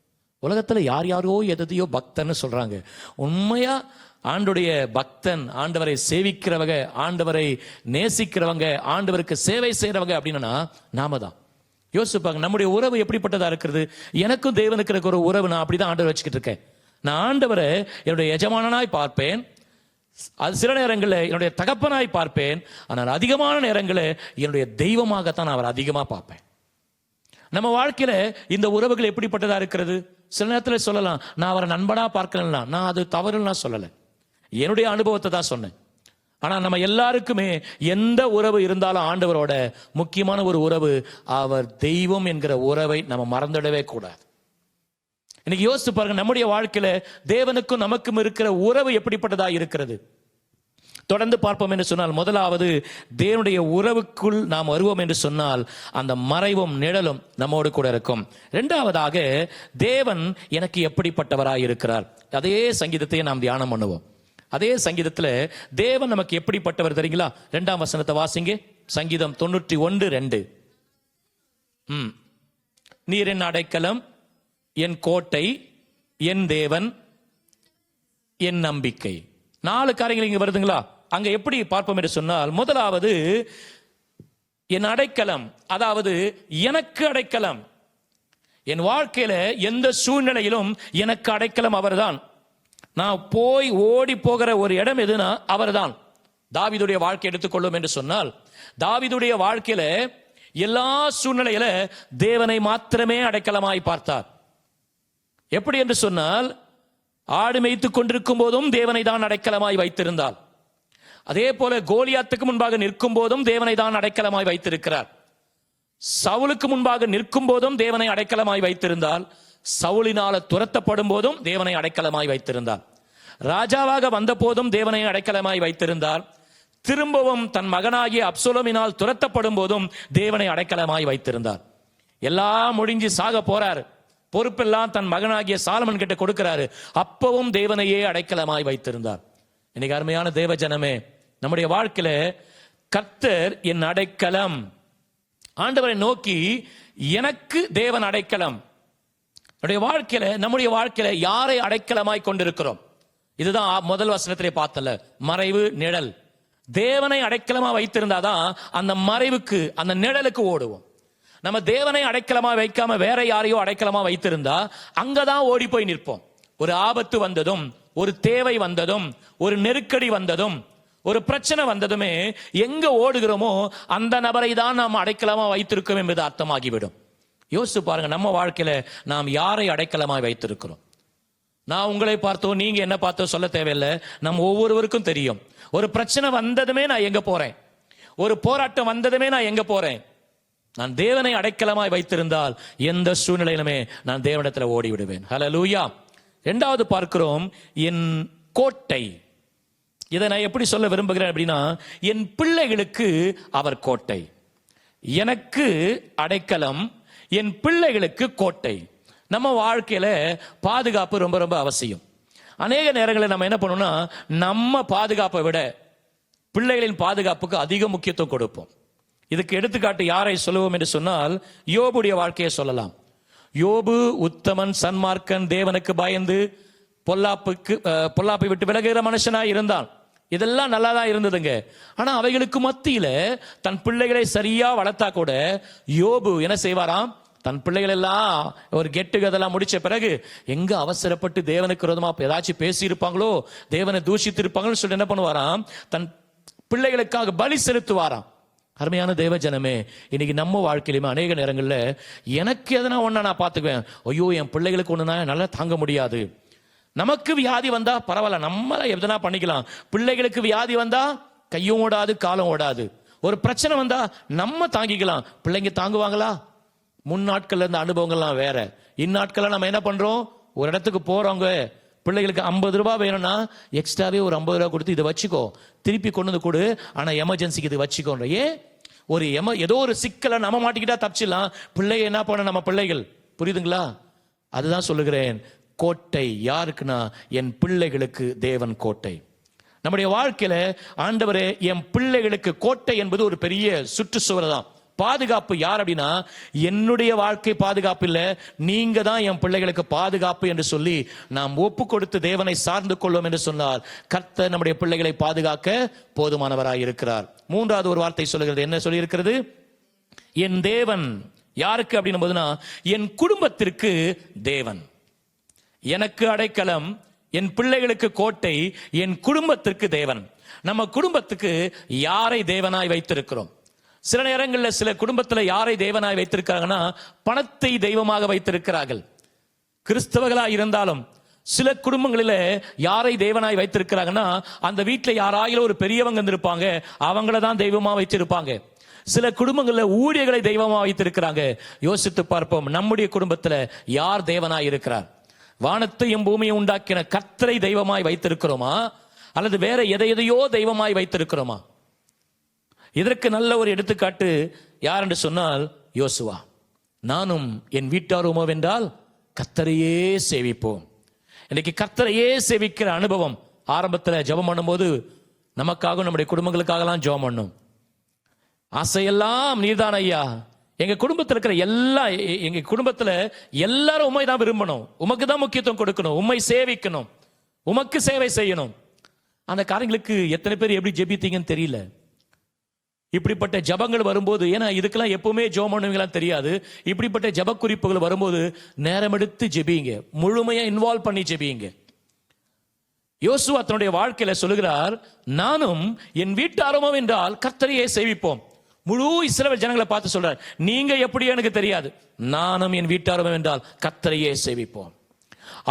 உலகத்தில் யார் யாரோ எதையோ பக்தன்னு சொல்றாங்க. உண்மையா ஆண்டுடைய பக்தன், ஆண்டவரை சேவிக்கிறவங்க, ஆண்டவரை நேசிக்கிறவங்க, ஆண்டவருக்கு சேவை செய்யறவங்க அப்படின்னா நாம தான். யோசிப்பாங்க, நம்முடைய உறவு எப்படிப்பட்டதா இருக்கிறது? எனக்கும் தேவனுக்கு இருக்கிற ஒரு உறவு நான் அப்படிதான் ஆண்டவர் வச்சுக்கிட்டு இருக்கேன். நான் ஆண்டவரை என்னுடைய எஜமானனாய் பார்ப்பேன், அது சில நேரங்களில் என்னுடைய தகப்பனாய் பார்ப்பேன், ஆனால் அதிகமான நேரங்களில் என்னுடைய தெய்வமாகத்தான் நான் அவரை அதிகமாக பார்ப்பேன். நம்ம வாழ்க்கையில இந்த உறவுகள் எப்படிப்பட்டதா இருக்கிறது? சில நேரத்தில் சொல்லலாம், நான் அவரை நண்பனா பார்க்கலாம், நான் அது தவறுன்னா சொல்லலை, என்னுடைய அனுபவத்தை தான் சொன்னேன். ஆனால் நம்ம எல்லாருக்குமே எந்த உறவு இருந்தாலும் ஆண்டவரோட முக்கியமான ஒரு உறவு அவர் தெய்வம் என்கிற உறவை நம்ம மறந்துடவே கூடாது. இன்னைக்கு யோசித்து பாருங்க, நம்முடைய வாழ்க்கையில தேவனுக்கும் நமக்கும் இருக்கிற உறவு எப்படிப்பட்டதா இருக்கிறது? தொடர்ந்து பார்ப்போம் என்று சொன்னால், முதலாவது தேவனுடைய உறவுக்குள் நாம் வருவோம் என்று சொன்னால் அந்த மறைவும் நிழலும் நம்மோடு கூட இருக்கும். இரண்டாவதாக, தேவன் எனக்கு எப்படிப்பட்டவராய் இருக்கிறார். அதே சங்கீதத்தையே நாம் தியானம் பண்ணுவோம். அதே சங்கீதத்தில் தேவன் நமக்கு எப்படிப்பட்டவர் தெரியுங்களா? 2ஆம் வசனத்தை வாசிங்க. சங்கீதம் 91:2. நீர் என் அடைக்கலம், என் கோட்டை, என் தேவன், என் நம்பிக்கை. 4 காரியங்கள் இங்க வருதுங்களா? அங்க எப்படி பார்ப்போம் என்று சொன்னால், முதலாவது என் அடைக்கலம், அதாவது எனக்கு அடைக்கலம். என் வாழ்க்கையில எந்த சூழ்நிலையிலும் எனக்கு அடைக்கலம் அவர்தான். நான் போய் ஓடி போகிற ஒரு இடம் எதுனா அவர்தான். தாவீதுடைய வாழ்க்கை எடுத்துக்கொள்ளும் என்று சொன்னால், தாவீதுடைய வாழ்க்கையில எல்லா சூழ்நிலையில தேவனை மாத்திரமே அடைக்கலமாய் பார்த்தார். எப்படி என்று சொன்னால், ஆடு மேய்த்துக் கொண்டிருக்கும் போதும் தேவனை தான் அடைக்கலமாய் வைத்திருந்தார். அதே போல கோலியாத்துக்கு முன்பாக நிற்கும் போதும் தேவனை தான் அடைக்கலமாய் வைத்திருக்கிறார். சவுலுக்கு முன்பாக நிற்கும் போதும் தேவனை அடைக்கலமாய் வைத்திருந்தால், சவுலினால துரத்தப்படும் போதும் தேவனை அடைக்கலமாய் வைத்திருந்தார். ராஜாவாக வந்த போதும் தேவனை அடைக்கலமாய் வைத்திருந்தார். திரும்பவும் தன் மகனாகிய அப்சலோமினால் துரத்தப்படும் போதும் தேவனை அடைக்கலமாய் வைத்திருந்தார். எல்லாம் முடிஞ்சு சாக போறார், பொறுப்பெல்லாம் தன் மகனாகிய சாலமன் கிட்ட கொடுக்கிறாரு, அப்பவும் தேவனையே அடைக்கலமாய் வைத்திருந்தார். இன்னைக்கு அருமையான தேவ ஜனமே, நம்முடைய வாழ்க்கையில கர்த்தர் என் அடைக்கலம். ஆண்டவரை நோக்கி எனக்கு தேவன் அடைக்கலம். நம்முடைய வாழ்க்கையில யாரை அடைக்கலமாய் கொண்டிருக்கிறோம்? இதுதான் முதல் வசனத்திலே பார்த்தல, மறைவு நிழல். தேவனை அடைக்கலமா வைத்திருந்தாதான் அந்த மறைவுக்கு, அந்த நிழலுக்கு ஓடுவோம். நம்ம தேவனை அடைக்கலமா வைக்காம வேற யாரையோ அடைக்கலமா வைத்திருந்தா அங்கதான் ஓடி போய் நிற்போம். ஒரு ஆபத்து வந்ததும், ஒரு தேவை வந்ததும், ஒரு நெருக்கடி வந்ததும், ஒரு பிரச்சனை வந்ததுமே எங்க ஓடுகிறோமோ அந்த நபரை தான் நாம் அடைக்கலமா வைத்திருக்கோம் என்பது அர்த்தமாகிவிடும். யோசிச்சு பாருங்க, நம்ம வாழ்க்கையில நாம் யாரை அடைக்கலமாய் வைத்திருக்கிறோம்? நான் உங்களை பார்த்தோ நீங்க என்ன பார்த்தோ சொல்ல தேவையில்லை, நம்ம ஒவ்வொருவருக்கும் தெரியும். ஒரு பிரச்சனை வந்ததுமே நான் எங்க போறேன், ஒரு போராட்டம் வந்ததுமே நான் எங்க போறேன்? நான் தேவனை அடைக்கலமாய் வைத்திருந்தால் எந்த சூழ்நிலையிலுமே நான் தேவனிடத்துல ஓடி விடுவேன். ஹல்லேலூயா. இரண்டாவது பார்க்கிறோம், என் கோட்டை. இதை நான் எப்படி சொல்ல விரும்புகிறேன் அப்படின்னா, என் பிள்ளைகளுக்கு அவர் கோட்டை. எனக்கு அடைக்கலம், என் பிள்ளைகளுக்கு கோட்டை. நம்ம வாழ்க்கையில பாதுகாப்பு ரொம்ப ரொம்ப அவசியம். அநேக நேரங்களில் நம்ம என்ன பண்ணோம்னா, நம்ம பாதுகாப்பை விட பிள்ளைகளின் பாதுகாப்புக்கு அதிக முக்கியத்துவம் கொடுப்போம். இதுக்கு எடுத்துக்காட்டு யாரை சொல்லுவோம் என்று சொன்னால், யோபுடைய வாழ்க்கையை சொல்லலாம். யோபு உத்தமன், சன்மார்க்கன், தேவனுக்கு பயந்து பொல்லாப்பை விட்டு விலகுகிற மனுஷனாய் இருந்தான். இதெல்லாம் நல்லா தான் இருந்ததுங்க. ஆனா அவைகளுக்கு மத்தியில தன் பிள்ளைகளை சரியா வளர்த்தா கூட யோபு என்ன செய்வாராம்? தன் பிள்ளைகள் எல்லாம் ஒரு கெட்டுகதெல்லாம் முடிச்ச பிறகு எங்க அவசரப்பட்டு தேவனுக்கு விரோதமா ஏதாச்சும் பேசி இருப்பாங்களோ, தேவனை தூஷித்து இருப்பாங்களோ சொல்லி என்ன பண்ணுவாராம்? தன் பிள்ளைகளுக்காக பலி செலுத்துவாராம். அருமையான தேவ ஜனமே, இன்னைக்கு நம்ம வாழ்க்கையிலுமே அநேக நேரங்கள்ல எனக்கு எதனா ஒண்ணா நான் பார்த்துக்குவேன், ஐயோ என் பிள்ளைகளுக்கு ஒண்ணுனா நல்லா தாங்க முடியாது. நமக்கு வியாதி வந்தா பரவாயில்ல, நம்மள எதனா பண்ணிக்கலாம். பிள்ளைகளுக்கு வியாதி வந்தா கையும் ஓடாது காலம் ஓடாது. ஒரு பிரச்சனை வந்தா நம்ம தாங்கிக்கலாம், பிள்ளைங்க தாங்குவாங்களா? முன்னாட்கள்ல இருந்த அனுபவங்கள்லாம் வேற. இந்நாட்கள்ல நம்ம என்ன பண்றோம்? ஒரு இடத்துக்கு போறவங்க பிள்ளைகளுக்கு 50 ரூபாய் வேணும்னா எக்ஸ்ட்ராவே ஒரு 50 ரூபாய் கொடுத்து இதை வச்சுக்கோ, திருப்பி கொண்டு வந்து கொடு, ஆனா எமர்ஜென்சிக்கு இது வச்சுக்கோன்ற. ஏன்? ஒரு ஏதோ ஒரு சிக்கலை நம்ம மாட்டிக்கிட்டா தப்பிச்சிடலாம், பிள்ளைங்க என்ன பண்ண நம்ம பிள்ளைகள். புரியுதுங்களா? அதுதான் சொல்லுகிறேன், கோட்டை யாருக்குன்னா என் பிள்ளைகளுக்கு தேவன் கோட்டை. நம்முடைய வாழ்க்கையில ஆண்டவரே என் பிள்ளைகளுக்கு கோட்டை என்பது ஒரு பெரிய சுற்றுச்சுவர் தான். பாதுகாப்பு யார் அப்படின்னா, என்னுடைய வாழ்க்கை பாதுகாப்பு இல்ல, நீங்க தான் என் பிள்ளைகளுக்கு பாதுகாப்பு என்று சொல்லி நாம் ஒப்பு கொடுத்து தேவனை சார்ந்து கொள்வோம் என்று சொன்னார். கர்த்தர் நம்முடைய பிள்ளைகளை பாதுகாக்க போதுமானவராய் இருக்கிறார். மூன்றாவது ஒரு வார்த்தை சொல்லுகிறது. என்ன சொல்லி இருக்கிறது? என் தேவன் யாருக்கு அப்படின்னும் போதுனா, என் குடும்பத்திற்கு தேவன். எனக்கு அடைக்கலம், என் பிள்ளைகளுக்கு கோட்டை, என் குடும்பத்திற்கு தேவன். நம்ம குடும்பத்துக்கு யாரை தேவனாய் வைத்திருக்கிறோம்? சில நேரங்களில் சில குடும்பத்தில் யாரை தேவனாய் வைத்திருக்கிறாங்கன்னா, பணத்தை தெய்வமாக வைத்திருக்கிறார்கள். கிறிஸ்தவர்களாக இருந்தாலும் சில குடும்பங்களில் யாரை தேவனாய் வைத்திருக்கிறாங்கன்னா, அந்த வீட்டில் யாராயிலும் ஒரு பெரியவங்க இருந்திருப்பாங்க, அவங்கள தான் தெய்வமாக வைத்திருப்பாங்க. சில குடும்பங்களில் ஊழியர்களை தெய்வமாக வைத்திருக்கிறாங்க. யோசித்து பார்ப்போம், நம்முடைய குடும்பத்தில் யார் தேவனாய் இருக்கிறார்? வானத்தையும் பூமியை உண்டாக்கின கர்த்தரை தெய்வமாய் வைத்திருக்கிறோமா, அல்லது வேற எதையோ தெய்வமாய் வைத்திருக்கிறோமா? இதற்கு நல்ல ஒரு எடுத்துக்காட்டு யார் என்று சொன்னால் யோசுவா. நானும் என் வீட்டாருமோ வென்றால் கர்த்தரையே சேவிப்போம். இன்னைக்கு கர்த்தரையே சேவிக்கிற அனுபவம். ஆரம்பத்தில் ஜெபம் பண்ணும்போது நமக்காக நம்முடைய குடும்பங்களுக்காகலாம் ஜெபம் பண்ணும். ஆசையெல்லாம் நீர்தான் ஐயா. எங்க குடும்பத்தில் இருக்கிற எங்க குடும்பத்துல எல்லாரும் உண்மை தான் விரும்பணும், உமக்கு தான் முக்கியத்துவம் கொடுக்கணும், உண்மை சேவிக்கணும், உமக்கு சேவை செய்யணும். அந்த காரியங்களுக்கு எத்தனை பேர் எப்படி ஜெபித்தீங்கன்னு தெரியல. இப்படிப்பட்ட ஜபங்கள் வரும்போது, ஏன்னா இதுக்கெல்லாம் எப்பவுமே ஜெபம் பண்ணுவீங்களாம் தெரியாது. இப்படிப்பட்ட ஜப குறிப்புகள் வரும்போது நேரம் எடுத்து ஜெபிங்க, முழுமையா இன்வால்வ் பண்ணி ஜெபிங்க. யோசுவா தன்னுடைய வாழ்க்கையில சொல்லுகிறார், நானும் என் வீட்டாருமோ என்றால் கர்த்தரையே சேவிப்போம். முழு இஸ்ரவேல் ஜனங்களை பார்த்து சொல்றார், நீங்க எப்படி எனக்கு தெரியாது, நானும் என் வீட்டாருமோ என்றால் கர்த்தரையே சேவிப்போம்.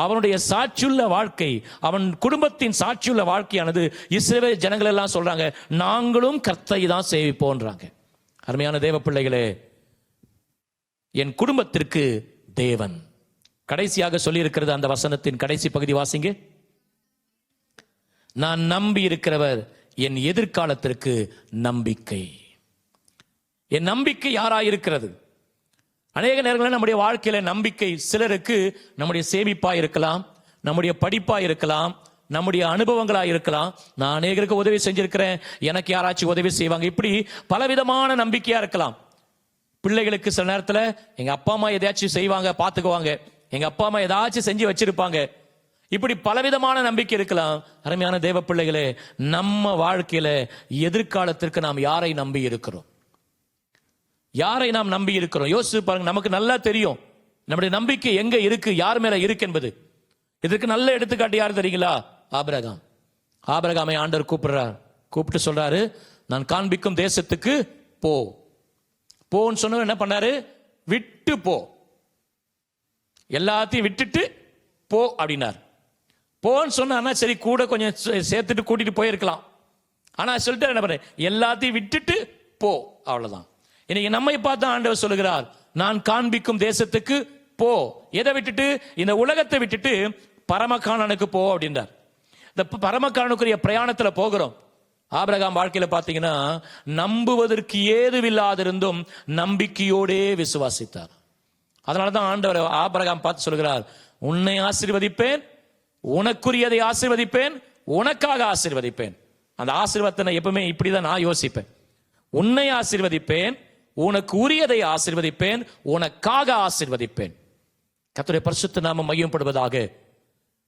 அவனுடைய சாட்சியுள்ள வாழ்க்கை, அவன் குடும்பத்தின் சாட்சியுள்ள வாழ்க்கையானது இஸ்ரவேல் ஜனங்கள் எல்லாம் சொல்றாங்க, நாங்களும் கர்த்தரை தான் சேவிப்போன்றாங்க. அருமையான தேவ பிள்ளைகளே, என் குடும்பத்திற்கு தேவன். கடைசியாக சொல்லி இருக்கிறது அந்த வசனத்தின் கடைசி பகுதி வாசிங்க. நான் நம்பி இருக்கிறவர் என் எதிர்காலத்திற்கு நம்பிக்கை. என் நம்பிக்கை யாராயிருக்கிறது? அநேக நேரங்களில் நம்முடைய வாழ்க்கையில நம்பிக்கை சிலருக்கு நம்முடைய சேமிப்பா இருக்கலாம், நம்முடைய படிப்பா இருக்கலாம், நம்முடைய அனுபவங்களா இருக்கலாம். நான் அநேகருக்கு உதவி செஞ்சிருக்கிறேன், எனக்கு யாராச்சும் உதவி செய்வாங்க, இப்படி பலவிதமான நம்பிக்கையா இருக்கலாம். பிள்ளைகளுக்கு சில நேரத்தில் எங்க அப்பா அம்மா எதாச்சும் செய்வாங்க, பார்த்துக்குவாங்க, எங்க அப்பா அம்மா ஏதாச்சும் செஞ்சு வச்சிருப்பாங்க, இப்படி பலவிதமான நம்பிக்கை இருக்கலாம். அருமையான தேவ பிள்ளைகளே, நம்ம வாழ்க்கையில எதிர்காலத்திற்கு நாம் யாரை நம்பி இருக்கிறோம்? யாரை நாம் நம்பி இருக்கிறோம்? யோசிச்சு பாருங்க. நமக்கு நல்லா தெரியும் நம்முடைய நம்பிக்கை எங்க இருக்கு, யார் மேல இருக்கு என்பது. இதற்கு நல்ல எடுத்துக்காட்டு யார் தெரியுங்களா? ஆபிரகாம். ஆபிரகாமை ஆண்டவர் கூப்பிடுறார், கூப்பிட்டு சொல்றாரு, நான் காண்பிக்கும் தேசத்துக்கு போ. போன்னு சொன்ன என்ன பண்ணாரு? விட்டு போ, எல்லாத்தையும் விட்டுட்டு போ அப்படின்னார். போன்னு சொன்னா சரி, கூட கொஞ்சம் சேர்த்துட்டு கூட்டிட்டு போயிருக்கலாம். ஆனா சொல்லிட்டு என்ன பண்ண, எல்லாத்தையும் விட்டுட்டு போ, அவ்வளவுதான். இன்னைக்கு நம்மை பார்த்து ஆண்டவர் சொல்லுகிறார், நான் காண்பிக்கும் தேசத்துக்கு போ. எதை விட்டுட்டு? இந்த உலகத்தை விட்டுட்டு பரமகாணனுக்கு போ அப்படின்றார். இந்த பரமகாணனுக்குரிய பிரயாணத்துல போகிறோம். ஆபிரகாம் வாழ்க்கையில பாத்தீங்கன்னா, நம்புவதற்கு ஏதுவில்லாதிருந்தும் நம்பிக்கையோடே விசுவாசித்தார். அதனாலதான் ஆண்டவர் ஆபிரகாம் பார்த்து சொல்கிறார், உன்னை ஆசீர்வதிப்பேன், உனக்குரியதை ஆசீர்வதிப்பேன், உனக்காக ஆசீர்வதிப்பேன். அந்த ஆசீர்வாதத்தை எப்பவுமே இப்படிதான் நான் யோசிப்பேன். உன்னை ஆசீர்வதிப்பேன், உனக்கு உரியதை ஆசீர்வதிப்பேன், உனக்காக ஆசீர்வதிப்பேன். கர்த்தருடைய பரிசுத்த நாமம் மகிமைப்படுவதாக.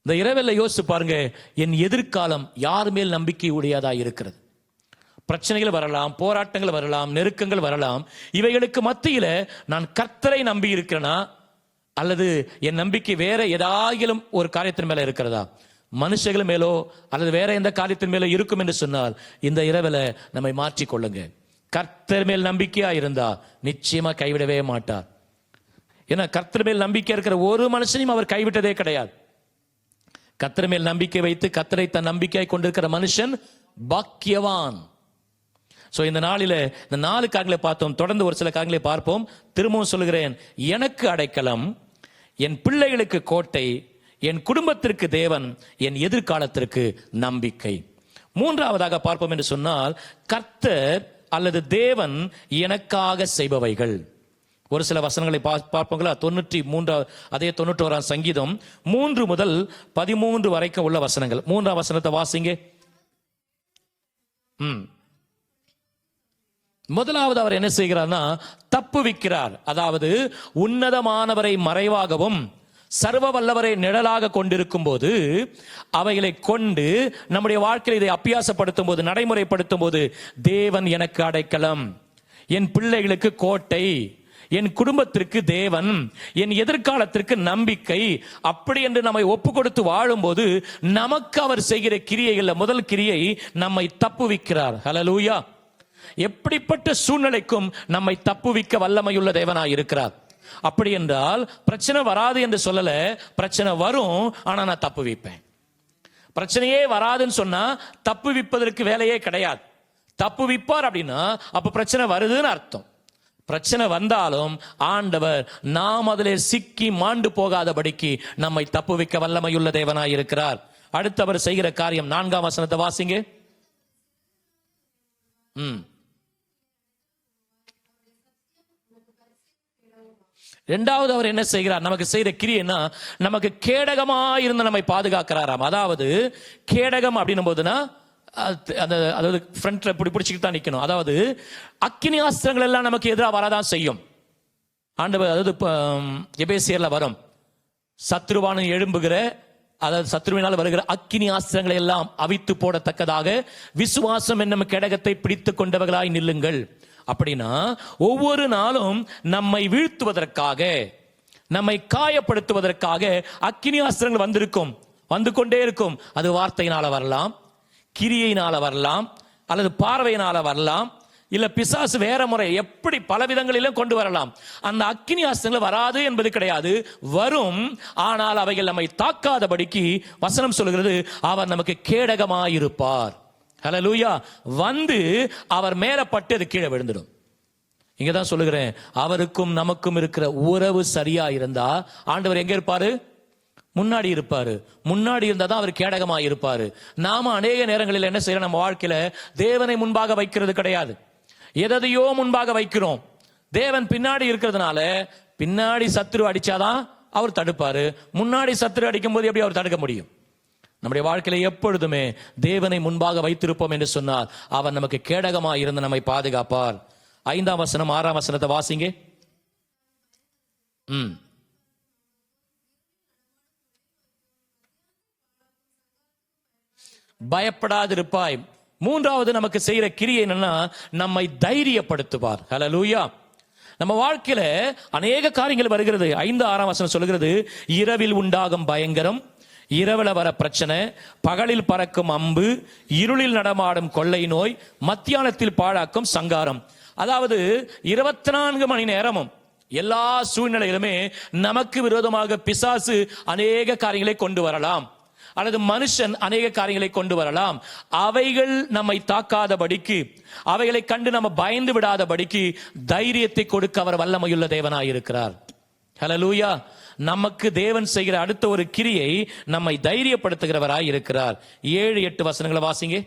இந்த இரவில் யோசிச்சு பாருங்க, என் எதிர்காலம் யார் மேல் நம்பிக்கை உடையதா இருக்கிறது? பிரச்சனைகள் வரலாம், போராட்டங்கள் வரலாம், நெருக்கங்கள் வரலாம். இவைகளுக்கு மத்தியில நான் கர்த்தரை நம்பி இருக்கிறேனா, அல்லது என் நம்பிக்கை வேற ஏதாயிலும் ஒரு காரியத்தின் மேல இருக்கிறதா? மனுஷர்கள் மேலோ அல்லது வேற எந்த காரியத்தின் மேலோ இருக்கும் என்று சொன்னால், இந்த இரவில் நம்மை மாற்றிக்கொள்ளுங்க. கர்த்தர் மேல் நம்பிக்கையா இருந்தா நிச்சயமா கைவிடவே மாட்டார். ஏன்னா கர்த்தர் மேல் நம்பிக்கை இருக்கிற ஒரு மனுஷனையும் அவர் கைவிட்டதே கிடையாது. கர்த்தர் மேல் நம்பிக்கை வைத்து கர்த்தரை தன் நம்பிக்கையை கொண்டிருக்கிற மனுஷன் பாக்கியவான். சோ இந்த நாளில இந்த 4 காரியங்களை பார்த்தோம். தொடர்ந்து ஒரு சில காரியங்களை பார்ப்போம். திரும்பவும் சொல்லுகிறேன், எனக்கு அடைக்கலம், என் பிள்ளைகளுக்கு கோட்டை, என் குடும்பத்திற்கு தேவன், என் எதிர்காலத்திற்கு நம்பிக்கை. மூன்றாவதாக பார்ப்போம் என்று சொன்னால், கர்த்தர் அல்லது தேவன் எனக்காக செய்பவைகள். ஒரு சில வசனங்களை பார்ப்போங்களா? 91 சங்கீதம் 3 முதல் 13 வரைக்கும் உள்ள வசனங்கள். 3ஆம் வசனத்தை வாசிங்க. முதலாவது அவர் என்ன செய்கிறார்னா, தப்புவிக்கிறார். அதாவது உன்னதமானவரை மறைவாகவும் சர்வ வல்லவரை நிழலாக கொண்டிருக்கும் போது, அவைகளை கொண்டு நம்முடைய வாழ்க்கையில் இதை அபியாசப்படுத்தும் போது, நடைமுறைப்படுத்தும் போது, தேவன் எனக்கு அடைக்கலம், என் பிள்ளைகளுக்கு கோட்டை, என் குடும்பத்திற்கு தேவன், என் எதிர்காலத்திற்கு நம்பிக்கை, அப்படி என்று நம்மை ஒப்பு கொடுத்து வாழும்போது நமக்கு அவர் செய்கிற கிரியைகள்ல முதல் கிரியை நம்மை தப்புவிக்கிறார். ஹல்லேலூயா. எப்படிப்பட்ட சூழ்நிலைக்கும் நம்மை தப்புவிக்க வல்லமையுள்ள தேவனாய் இருக்கிறார். அப்படி என்றால் பிரச்சனை வராது என்று சொல்லல, பிரச்சனை வரும், ஆனா நான் தப்புவிப்பேன். பிரச்சனையே வராதுன்னு சொன்னா தப்புவிப்பதற்கு வேலையே கிடையாது. தப்புவிப்பார் அப்படின்னா அப்ப பிரச்சனை வருதுன்னு அர்த்தம். பிரச்சனை வந்தாலும் ஆண்டவர் நாம் அதிலே சிக்கி மாண்டு போகாதபடிக்கு நம்மை தப்புவிக்க வல்லமையுள்ள தேவனாய் இருக்கிறார். அடுத்து அவர் செய்கிற காரியம் 4ஆம் வசனத்தை வாசிங்க. இரண்டாவது அவர் என்ன செய்கிறார்? நமக்கு செய்யற கிரியைன்னா நமக்கு கேடகமா இருந்து நம்மை பாதுகாக்கிறாராம். அதாவது கேடகம் அப்படின்னும் போதுன்னா அதாவது ஃப்ரண்ட்ல பிடிச்சிக்கிட்டு தான் நிக்கணும். அதாவது அக்கினி ஆஸ்திரங்கள் எல்லாம் நமக்கு எதிராக வரதான் செய்யும். ஆண்டவர் அதாவது எபேசியர்ல வரும், சத்ருவான எழும்புகிற, அதாவது சத்ருவினால் வருகிற அக்கினி ஆஸ்திரங்களை எல்லாம் அவித்து போடத்தக்கதாக விசுவாசம் என்னும் கேடகத்தை பிடித்துக் கொண்டவர்களாய் நில்லுங்கள். அப்படின்னா ஒவ்வொரு நாளும் நம்மை வீழ்த்துவதற்காக, நம்மை காயப்படுத்துவதற்காக அக்கினி ஆஸ்திரங்கள் வந்திருக்கும், வந்து கொண்டே இருக்கும். அது வார்த்தையினால வரலாம், கிரியையினால வரலாம், அல்லது பார்வையினால வரலாம், இல்ல பிசாசு வேற முறை, எப்படி பல விதங்களிலும் கொண்டு வரலாம். அந்த அக்கினி ஆஸ்திரங்கள் வராது என்பது கிடையாது, வரும். ஆனால் அவைகள் நம்மை தாக்காதபடிக்கு வசனம் சொல்கிறது, அவர் நமக்கு கேடகமாயிருப்பார். ஹல்லேலூயா. வந்து அவர் மேல பட்டு அது கீழே விழுந்துடும். இங்கதான் சொல்லுகிறேன், அவருக்கும் நமக்கும் இருக்கிற உறவு சரியா இருந்தா ஆண்டவர் எங்க இருப்பாரு? முன்னாடி இருப்பாரு. முன்னாடி இருந்தா தான் அவர் கேடகமா இருப்பாரு. நாம அநேக நேரங்களில் என்ன செய்யறோம்? நம்ம வாழ்க்கையில தேவனை முன்பாக வைக்கிறது கிடையாது, எதையோ முன்பாக வைக்கிறோம். தேவன் பின்னாடி இருக்கிறதுனால பின்னாடி சத்துரு அடிச்சாதான் அவர் தடுப்பாரு. முன்னாடி சத்துரு அடிக்கும் போது எப்படி அவர் தடுக்க முடியும்? நம்முடைய வாழ்க்கையில எப்பொழுதுமே தேவனை முன்பாக வைத்திருப்போம் என்று சொன்னால் அவர் நமக்கு கேடகமாக இருந்து நம்மை பாதுகாப்பார். 5ஆம் வசனம் 6ஆம் வசனத்தை வாசிங்க. பயப்படாதிருப்பாய். 3வது நமக்கு செய்யற கிரியை என்னன்னா, நம்மை தைரியப்படுத்துவார். ஹல்லேலூயா. நம்ம வாழ்க்கையில அநேக காரியங்கள் வருகிறது. 5, 6ஆம் வசனம் சொல்லுகிறது, இரவில் உண்டாகும் பயங்கரம், இரவுல வர பிரச்சனை, பகலில் பறக்கும் அம்பு, இருளில் நடமாடும் கொள்ளை நோய், மத்தியானத்தில் பாழாக்கும் சங்காரம். அதாவது 24 மணி நேரமும் எல்லா சூழ்நிலையிலுமே நமக்கு விரோதமாக பிசாசு அநேக காரியங்களை கொண்டு வரலாம், அல்லது மனுஷன் அநேக காரியங்களை கொண்டு வரலாம். அவைகள் நம்மை தாக்காதபடிக்கு, அவைகளை கண்டு நம்ம பயந்து விடாதபடிக்கு தைரியத்தை கொடுக்க அவர் வல்லமையுள்ள தேவனாயிருக்கிறார். ஹல்லேலூயா. நமக்கு தேவன் செய்கிற அடுத்த ஒரு கிரியை நம்மை தைரியப்படுத்துகிறவராய் இருக்கிறார். 7, 8 வசனங்களை வாசிங்க.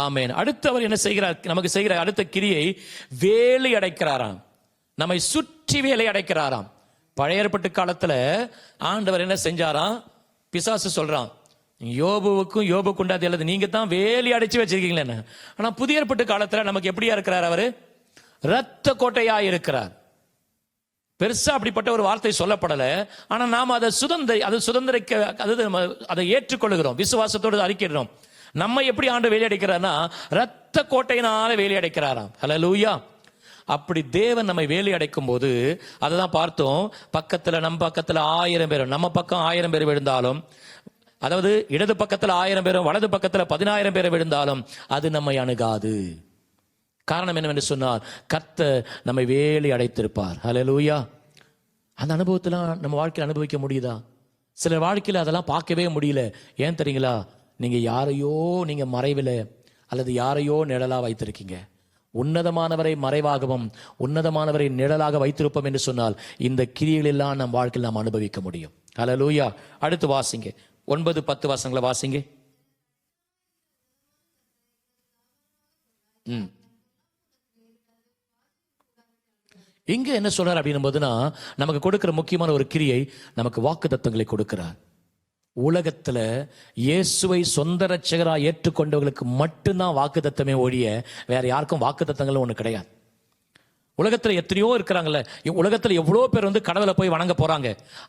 ஆமென். அடுத்து அவர் என்ன செய்கிறார்? நமக்கு செய்கிற அடுத்த கிரியை வேலி அடைக்கிறாராம், நம்மை சுற்றி வேலை அடைக்கிறாராம். பழைய ஏற்பாட்டு காலத்துல ஆண்டவர் என்ன செஞ்சாராம்? பிசாசு சொல்றான், யோபுவுக்கும் யோபுக்கு உண்டாது அல்லது நீங்க தான் வேலி அடைச்சு வச்சிருக்கீங்களே. ஆனா புதிய ஏற்பாட்டு காலத்துல நமக்கு எப்படியா இருக்கிறார்? அவரு இரத்த கோட்டையா இருக்கிறார். பெருசா அப்படிப்பட்ட ஒரு வார்த்தை சொல்லப்படல, ஆனா நாம அதை சுதந்திரிக்க அதை ஏற்றுக்கொள்கிறோம், விசுவாசத்தோடு அறிக்கிறோம். நம்ம எப்படி ஆண்டு வேலி அடைக்கிறார்னா இரத்த கோட்டையினால வேலி அடைக்கிறாராம். ஹல்லேலூயா. அப்படி தேவன் நம்மை வேலி அடைக்கும் போது அததான் பார்த்தோம். நம்ம பக்கத்துல 1000 பேர், நம்ம பக்கம் 1000 பேர் விழுந்தாலும், அதாவது இடது பக்கத்துல 1000 பேரும் வலது பக்கத்துல 10000 பேர் விழுந்தாலும் அது நம்மை அணுகாது. காரணம் என்னவென்று சொன்னால் கர்த்தர் நம்மை வேலி அடைத்திருப்பார். ஹல்லேலூயா. அந்த அனுபவத்தெல்லாம் நம்ம வாழ்க்கையில் அனுபவிக்க முடியுதா? சில வாழ்க்கையில் அதெல்லாம் பார்க்கவே முடியல. ஏன் தெரியுங்களா? நீங்க மறைவில் அல்லது யாரையோ நிழலா வைத்திருக்கீங்க. உன்னதமானவரை மறைவாகவும் உன்னதமானவரை நிழலாக வைத்திருப்போம் என்று சொன்னால் இந்த கிரியைகள் எல்லாம் நம் வாழ்க்கையில் நாம் அனுபவிக்க முடியும். ஹல்லேலூயா. அடுத்து வாசிங்க, 9, 10 வசனங்களை வாசிங்க. இங்க என்ன சொல்றார் அப்படின்னும் போதுனா, நமக்கு கொடுக்கிற முக்கியமான ஒரு கிரியை, நமக்கு வாக்குத்தத்தங்களை கொடுக்கிறார். உலகத்துல இயேசுவை சொந்த ரட்சகராக ஏற்றுக்கொண்டவர்களுக்கு மட்டும்தான் வாக்குத்தத்தமே ஒழிய வேற யாருக்கும் வாக்குத்தத்தங்களும் ஒண்ணு கிடையாது. உலகத்துல எத்தனையோ இருக்கிறாங்கல்ல, உலகத்துல எவ்வளோ பேர் வந்து கடவுளை போய் வணங்க போறாங்க,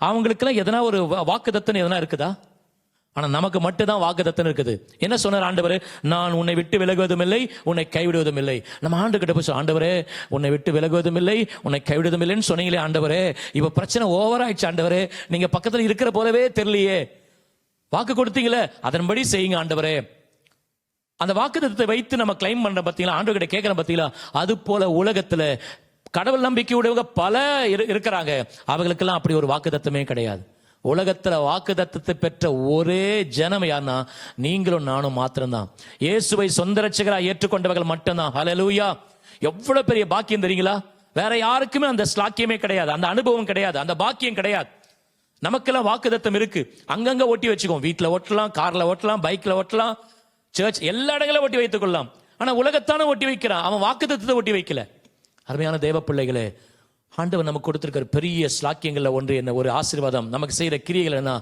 அவங்களுக்குலாம் எதனா ஒரு வாக்குத்தத்தம் எதனா இருக்குதா? ஆனா நமக்கு மட்டும்தான் வாக்குத்தத்தம் இருக்குது. என்ன சொன்னார் ஆண்டவர்? நான் உன்னை விட்டு விலகுவதும் இல்லை, உன்னை கைவிடுவதும் இல்லை. நம்ம ஆண்டு கிட்ட போய் ஆண்டவரே உன்னை விட்டு விலகுவதும் இல்லை, உன்னை கைவிடுவதும் இல்லைன்னு சொன்னீங்களே ஆண்டவரே, இப்ப பிரச்சனை ஓவர் ஆயிடுச்சு ஆண்டவரே, நீங்க பக்கத்துல இருக்கிற போலவே தெரியலையே, வாக்கு கொடுத்தீங்களே அதன்படி செய்யுங்க ஆண்டவரே. அந்த வாக்குத்தத்தத்தை வைத்து நம்ம கிளைம் பண்ற பார்த்தீங்களா, ஆண்டவர் கிட்ட கேட்கிற பார்த்தீங்களா? அது போல உலகத்துல கடவுள் நம்பிக்கை உடையவங்க பல இருக்கிறாங்க, அவங்களுக்கெல்லாம் அப்படி ஒரு வாக்குத்தத்தமே கிடையாது. உலகத்துல வாக்குத்தத்தத்தை பெற்ற ஒரே ஜனம் யாருன்னா நீங்களும் நானும் மாத்திரம்தான். இயேசுவை சொந்த ரட்சகராய் ஏற்றுக்கொண்டவர்கள் மட்டும்தான். ஹல்லேலூயா. எவ்வளவு பெரிய பாக்கியம் தெரியுங்களா? வேற யாருக்குமே அந்த ஸ்லாக்கியமே கிடையாது, அந்த அனுபவம் கிடையாது, அந்த பாக்கியம் கிடையாது. நமக்கெல்லாம் வாக்குத்தத்தம் இருக்கு. அங்கங்க ஒட்டி வச்சுக்கோம். வீட்டுல ஓட்டலாம், கார்ல ஓட்டலாம், பைக்ல ஓட்டலாம், சர்ச் எல்லா இடங்களும் ஒட்டி வைத்துக் கொள்ளலாம். ஆனா உலகத்தான ஒட்டி வைக்கிறான், அவன் வாக்குத்தத்தத்தை ஒட்டி வைக்கல. அருமையான தேவ பிள்ளைகளே, ஆண்டவர் நமக்கு கொடுத்திருக்கிற பெரிய ஸ்லாக்கியங்கள்ல ஒன்று என்ன, ஒரு ஆசீர்வாதம், நமக்கு செய்யற கிரியைகள் என்ன,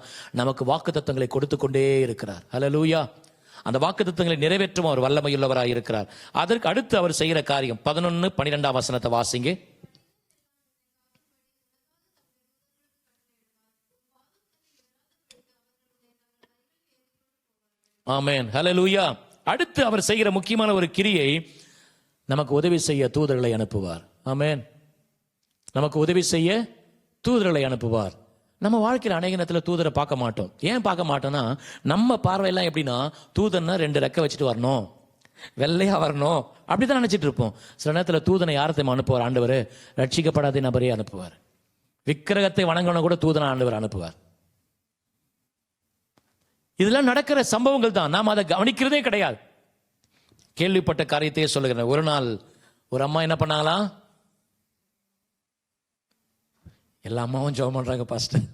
நமக்கு வாக்குத்தத்தங்களை கொடுத்து கொண்டே இருக்கிறார். ஹல்லேலூயா. அந்த வாக்குத்தத்தங்களை நிறைவேற்றும் அவர் வல்லமையுள்ளவராய் இருக்கிறார். அதற்கு அடுத்து அவர் செய்யற காரியம் 11-12 வசனத்தை வாசிங்க. ஆமென். ஹல்லேலூயா. அடுத்து அவர் செய்கிற முக்கியமான ஒரு கிரியை, நமக்கு உதவி செய்ய தூதர்களை அனுப்புவார். ஆமென். நமக்கு உதவி செய்ய தூதர்களை அனுப்புவார். நம்ம வாழ்க்கையில் அநேக நேரத்தில் தூதரை பார்க்க மாட்டோம். ஏன் பார்க்க மாட்டோம்னா, நம்ம பார்வையெல்லாம் எப்படின்னா, தூதன்னா 2 ரெக்கை வச்சுட்டு வரணும், வெள்ளையா வரணும், அப்படிதான் நினைச்சிட்டு இருப்போம். சில நேரத்தில் தூதனை யாரத்தையும் அனுப்புவார் ஆண்டவர்? ரட்சிக்கப்படாத நபரே அனுப்புவார். விக்கிரகத்தை வணங்கணும் கூட தூதனை ஆண்டவர் அனுப்புவார். இதெல்லாம் நடக்கிற சம்பவங்கள் தான், நாம் அதை கவனிக்கிறதே கிடையாது. கேள்விப்பட்ட காரியத்தையே சொல்லுகிறேன். ஒரு நாள் ஒரு அம்மா என்ன பண்ணாங்களா, எல்லா அம்மாவும் ஜெபம் பண்றாங்க பாஸ்டர்,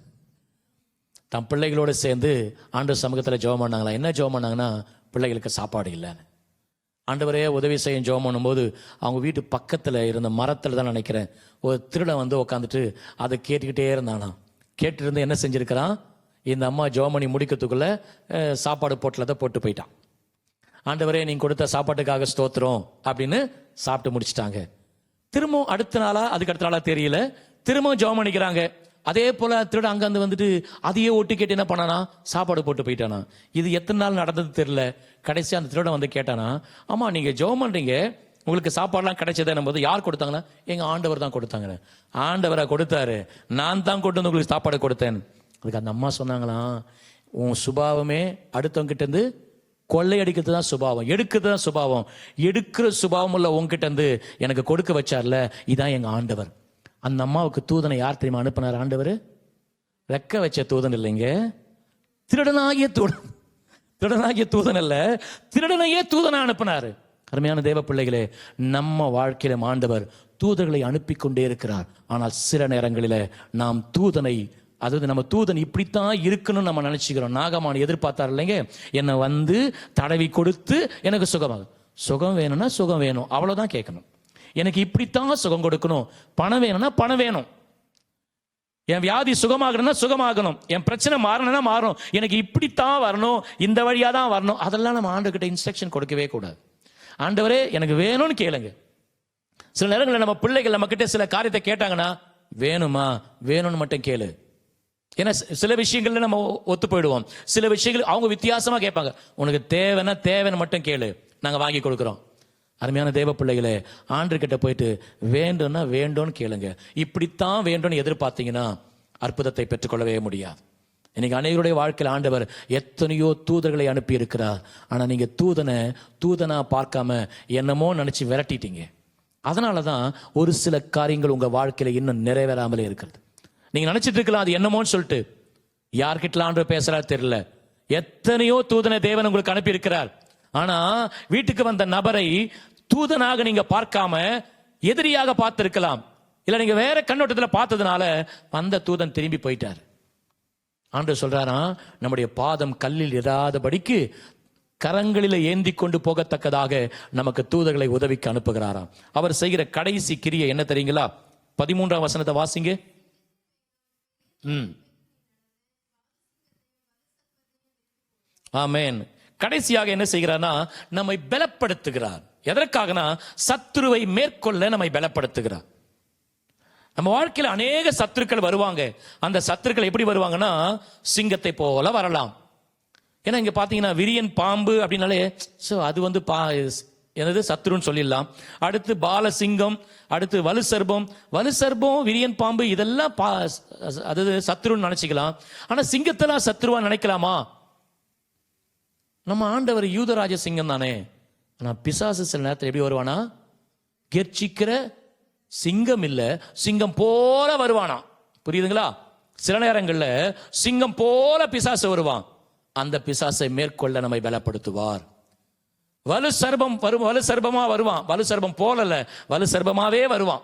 தம் பிள்ளைகளோடு சேர்ந்து ஆண்டவர் சமூகத்தில் ஜெபம் பண்ணாங்களா. என்ன ஜெபம் பண்ணாங்கன்னா, பிள்ளைகளுக்கு சாப்பாடு இல்லைன்னு. ஆண்டவரே உதவி செய்ய ஜெபம் பண்ணும்போது அவங்க வீட்டு பக்கத்தில் இருந்த மரத்தில் தான் நினைக்கிறேன், ஒரு திருடன் வந்து உட்காந்துட்டு அதை கேட்டுக்கிட்டே இருந்தானா. கேட்டுருந்து என்ன செஞ்சிருக்கிறான், இந்த அம்மா ஜெபம் பண்ணி முடிக்கிறதுக்குள்ள சாப்பாடு பொட்டலத்தை போட்டு போயிட்டான். ஆண்டவரே நீங்க கொடுத்த சாப்பாட்டுக்காக ஸ்தோத்திரம் அப்படின்னு சாப்பிட்டு முடிச்சிட்டாங்க. திரும்பவும் அடுத்த நாளா அதுக்கு அடுத்த நாளா தெரியல, திரும்பவும் ஜெபம் பண்ணிக்கிறாங்க. அதே போல திருட அங்க வந்துட்டு அதையே ஒட்டு கேட்டு என்ன பண்ணானா, சாப்பாடு போட்டு போயிட்டானா. இது எத்தனை நாள் நடந்தது தெரியல. கடைசி அந்த திருடன் வந்து கேட்டானா, ஆமா நீங்க ஜெபம் பண்றீங்க, உங்களுக்கு சாப்பாடுலாம் கிடைச்சதுன்னும் போது யார் கொடுத்தாங்கன்னா, எங்க ஆண்டவர் தான் கொடுத்தாங்க. ஆண்டவரை கொடுத்தாரு, நான் தான் கொண்டு வந்து உங்களுக்கு சாப்பாடு கொடுத்தேன். அதுக்கு அந்த அம்மா சொன்னாங்களாம், உன் சுபாவமே அடுத்தவங்க கிட்ட இருந்து கொள்ளை அடிக்கிறது தான் சுபாவம், எடுக்கிறது தான் சுபாவம். எடுக்கிற சுபாவம் உள்ள உங்ககிட்ட இருந்து எனக்கு கொடுக்க வச்சார்ல, இதான் எங்க ஆண்டவர். அந்த அம்மாவுக்கு தூதனை யார் தெரியுமா அனுப்பினார் ஆண்டவர்? ரெக்க வச்ச தூதன் இல்லைங்க, திருடனாகிய தூதன். திருடனாகிய தூதன் அல்ல, திருடனையே தூதனை அனுப்பினாரு. அருமையான தேவ பிள்ளைகளே, நம்ம வாழ்க்கையில ஆண்டவர் தூதர்களை அனுப்பி கொண்டே இருக்கிறார். ஆனால் சில நேரங்களில நாம் தூதனை, அதாவது நம்ம தூதன் இப்படித்தான் இருக்கணும்னு நம்ம நினைச்சுக்கிறோம். நாகமான் எதிர்பார்த்தார் இல்லைங்க, என்னை வந்து தடவி கொடுத்து எனக்கு சுகமாகும். சுகம் வேணும்னா சுகம் வேணும், அவ்வளவுதான் கேட்கணும். எனக்கு இப்படித்தான் சுகம் கொடுக்கணும், பணம் வேணும்னா பணம் வேணும், என் வியாதி சுகமாகணும்னா சுகமாகணும், என் பிரச்சனை மாறணும்னா மாறணும், எனக்கு இப்படித்தான் வரணும், இந்த வழியா தான் வரணும். அதெல்லாம் நம்ம ஆண்டவர்கிட்ட இன்ஸ்ட்ரக்ஷன் கொடுக்கவே கூடாது. ஆண்டவரே எனக்கு வேணும்னு கேளுங்க. சில நேரங்களில் நம்ம பிள்ளைகள் நம்ம கிட்ட சில காரியத்தை கேட்டாங்கன்னா, வேணுமா வேணும்னு மட்டும் கேளு. ஏன்னா சில விஷயங்கள்ல நம்ம ஒத்து போயிடுவோம், சில விஷயங்கள் அவங்க வித்தியாசமா கேட்பாங்க. உனக்கு தேவைன்னா தேவைன்னு மட்டும் கேளு, நாங்க வாங்கி கொடுக்குறோம். அருமையான தேவ பிள்ளைகளே, ஆண்டு கிட்ட போயிட்டு வேண்டும்னா வேண்டும்னு கேளுங்க. இப்படித்தான் வேண்டும்னு எதிர்பார்த்தீங்கன்னா அற்புதத்தை பெற்றுக்கொள்ளவே முடியாது. இன்னைக்கு அனைவருடைய வாழ்க்கையில் ஆண்டவர் எத்தனையோ தூதர்களை அனுப்பி இருக்கிறார். ஆனா நீங்க தூதனா பார்க்காம என்னமோ நினைச்சு விரட்டிட்டீங்க. அதனாலதான் ஒரு சில காரியங்கள் உங்க வாழ்க்கையில இன்னும் நிறைவேறாமலே இருக்கிறது. நீங்க நினைச்சிட்டு இருக்கலாம் அது என்னமோன்னு சொல்லிட்டு. யார்கிட்ட ஆண்டவர் பேசுறாரு தெரியல. எத்தனையோ தூதனை தேவன் உங்களுக்கு அனுப்பி இருக்கிறார். ஆனா வீட்டுக்கு வந்த நபரை தூதனாக நீங்க பார்க்காம எதிரியாக பார்த்திருக்கலாம். இல்ல நீங்க வேற கண்ணோட்டத்தில் பார்த்ததுனால அந்த தூதன் திரும்பி போயிட்டார். ஆண்டவர் சொல்றாரா, நம்முடைய பாதம் கல்லில் இராதபடிக்கு கரங்களில ஏந்தி கொண்டு போகத்தக்கதாக நமக்கு தூதர்களை உதவிக்கு அனுப்புகிறாராம். அவர் செய்கிற கடைசி கிரியை என்ன தெரியுங்களா? 13ஆம் வசனத்தை வாசிங்க. ஆமென். கடைசியாக என்ன செய்கிறார்னா, நம்மை பலப்படுத்துகிறார். எதற்காகனா, சத்துருவை மேற்கொள்ள நம்மை பலப்படுத்துகிறார். நம்ம வாழ்க்கையில் அநேக சத்துருக்கள் வருவாங்க. அந்த சத்துருக்கள் எப்படி வருவாங்கன்னா, சிங்கத்தை போல வரலாம். ஏன்னா இங்க பாத்தீங்கன்னா விரியன் பாம்பு அப்படின்னாலே அது வந்து என்னது சத்துருன்னு சொல்லிடலாம். அடுத்து பாலசிங்கம், அடுத்து வலுசர்பம். வலுசர்பம், விரியன் பாம்பு இதெல்லாம் அது சத்துருன்னு நினைச்சுக்கலாம். ஆனா சிங்கத்தெல்லாம் சத்துருவா நினைக்கலாமா? நம்ம ஆண்டவர் யூதராஜ சிங்கம் தானே. ஆனா பிசாசு சில நேரத்தில் எப்படி வருவானா, கெர்ச்சிக்கிற சிங்கம் இல்ல, சிங்கம் போல வருவானா. புரியுதுங்களா? சில நேரங்களில் சிங்கம் போல பிசாசு வருவான். அந்த பிசாசை மேற்கொள்ள நம்மை பலப்படுத்துவார். வலு சர்பம் வரும், வலு சர்பமா வருவான். வலு சர்பம் போலல்ல, வலு சர்பமாவே வருவான்.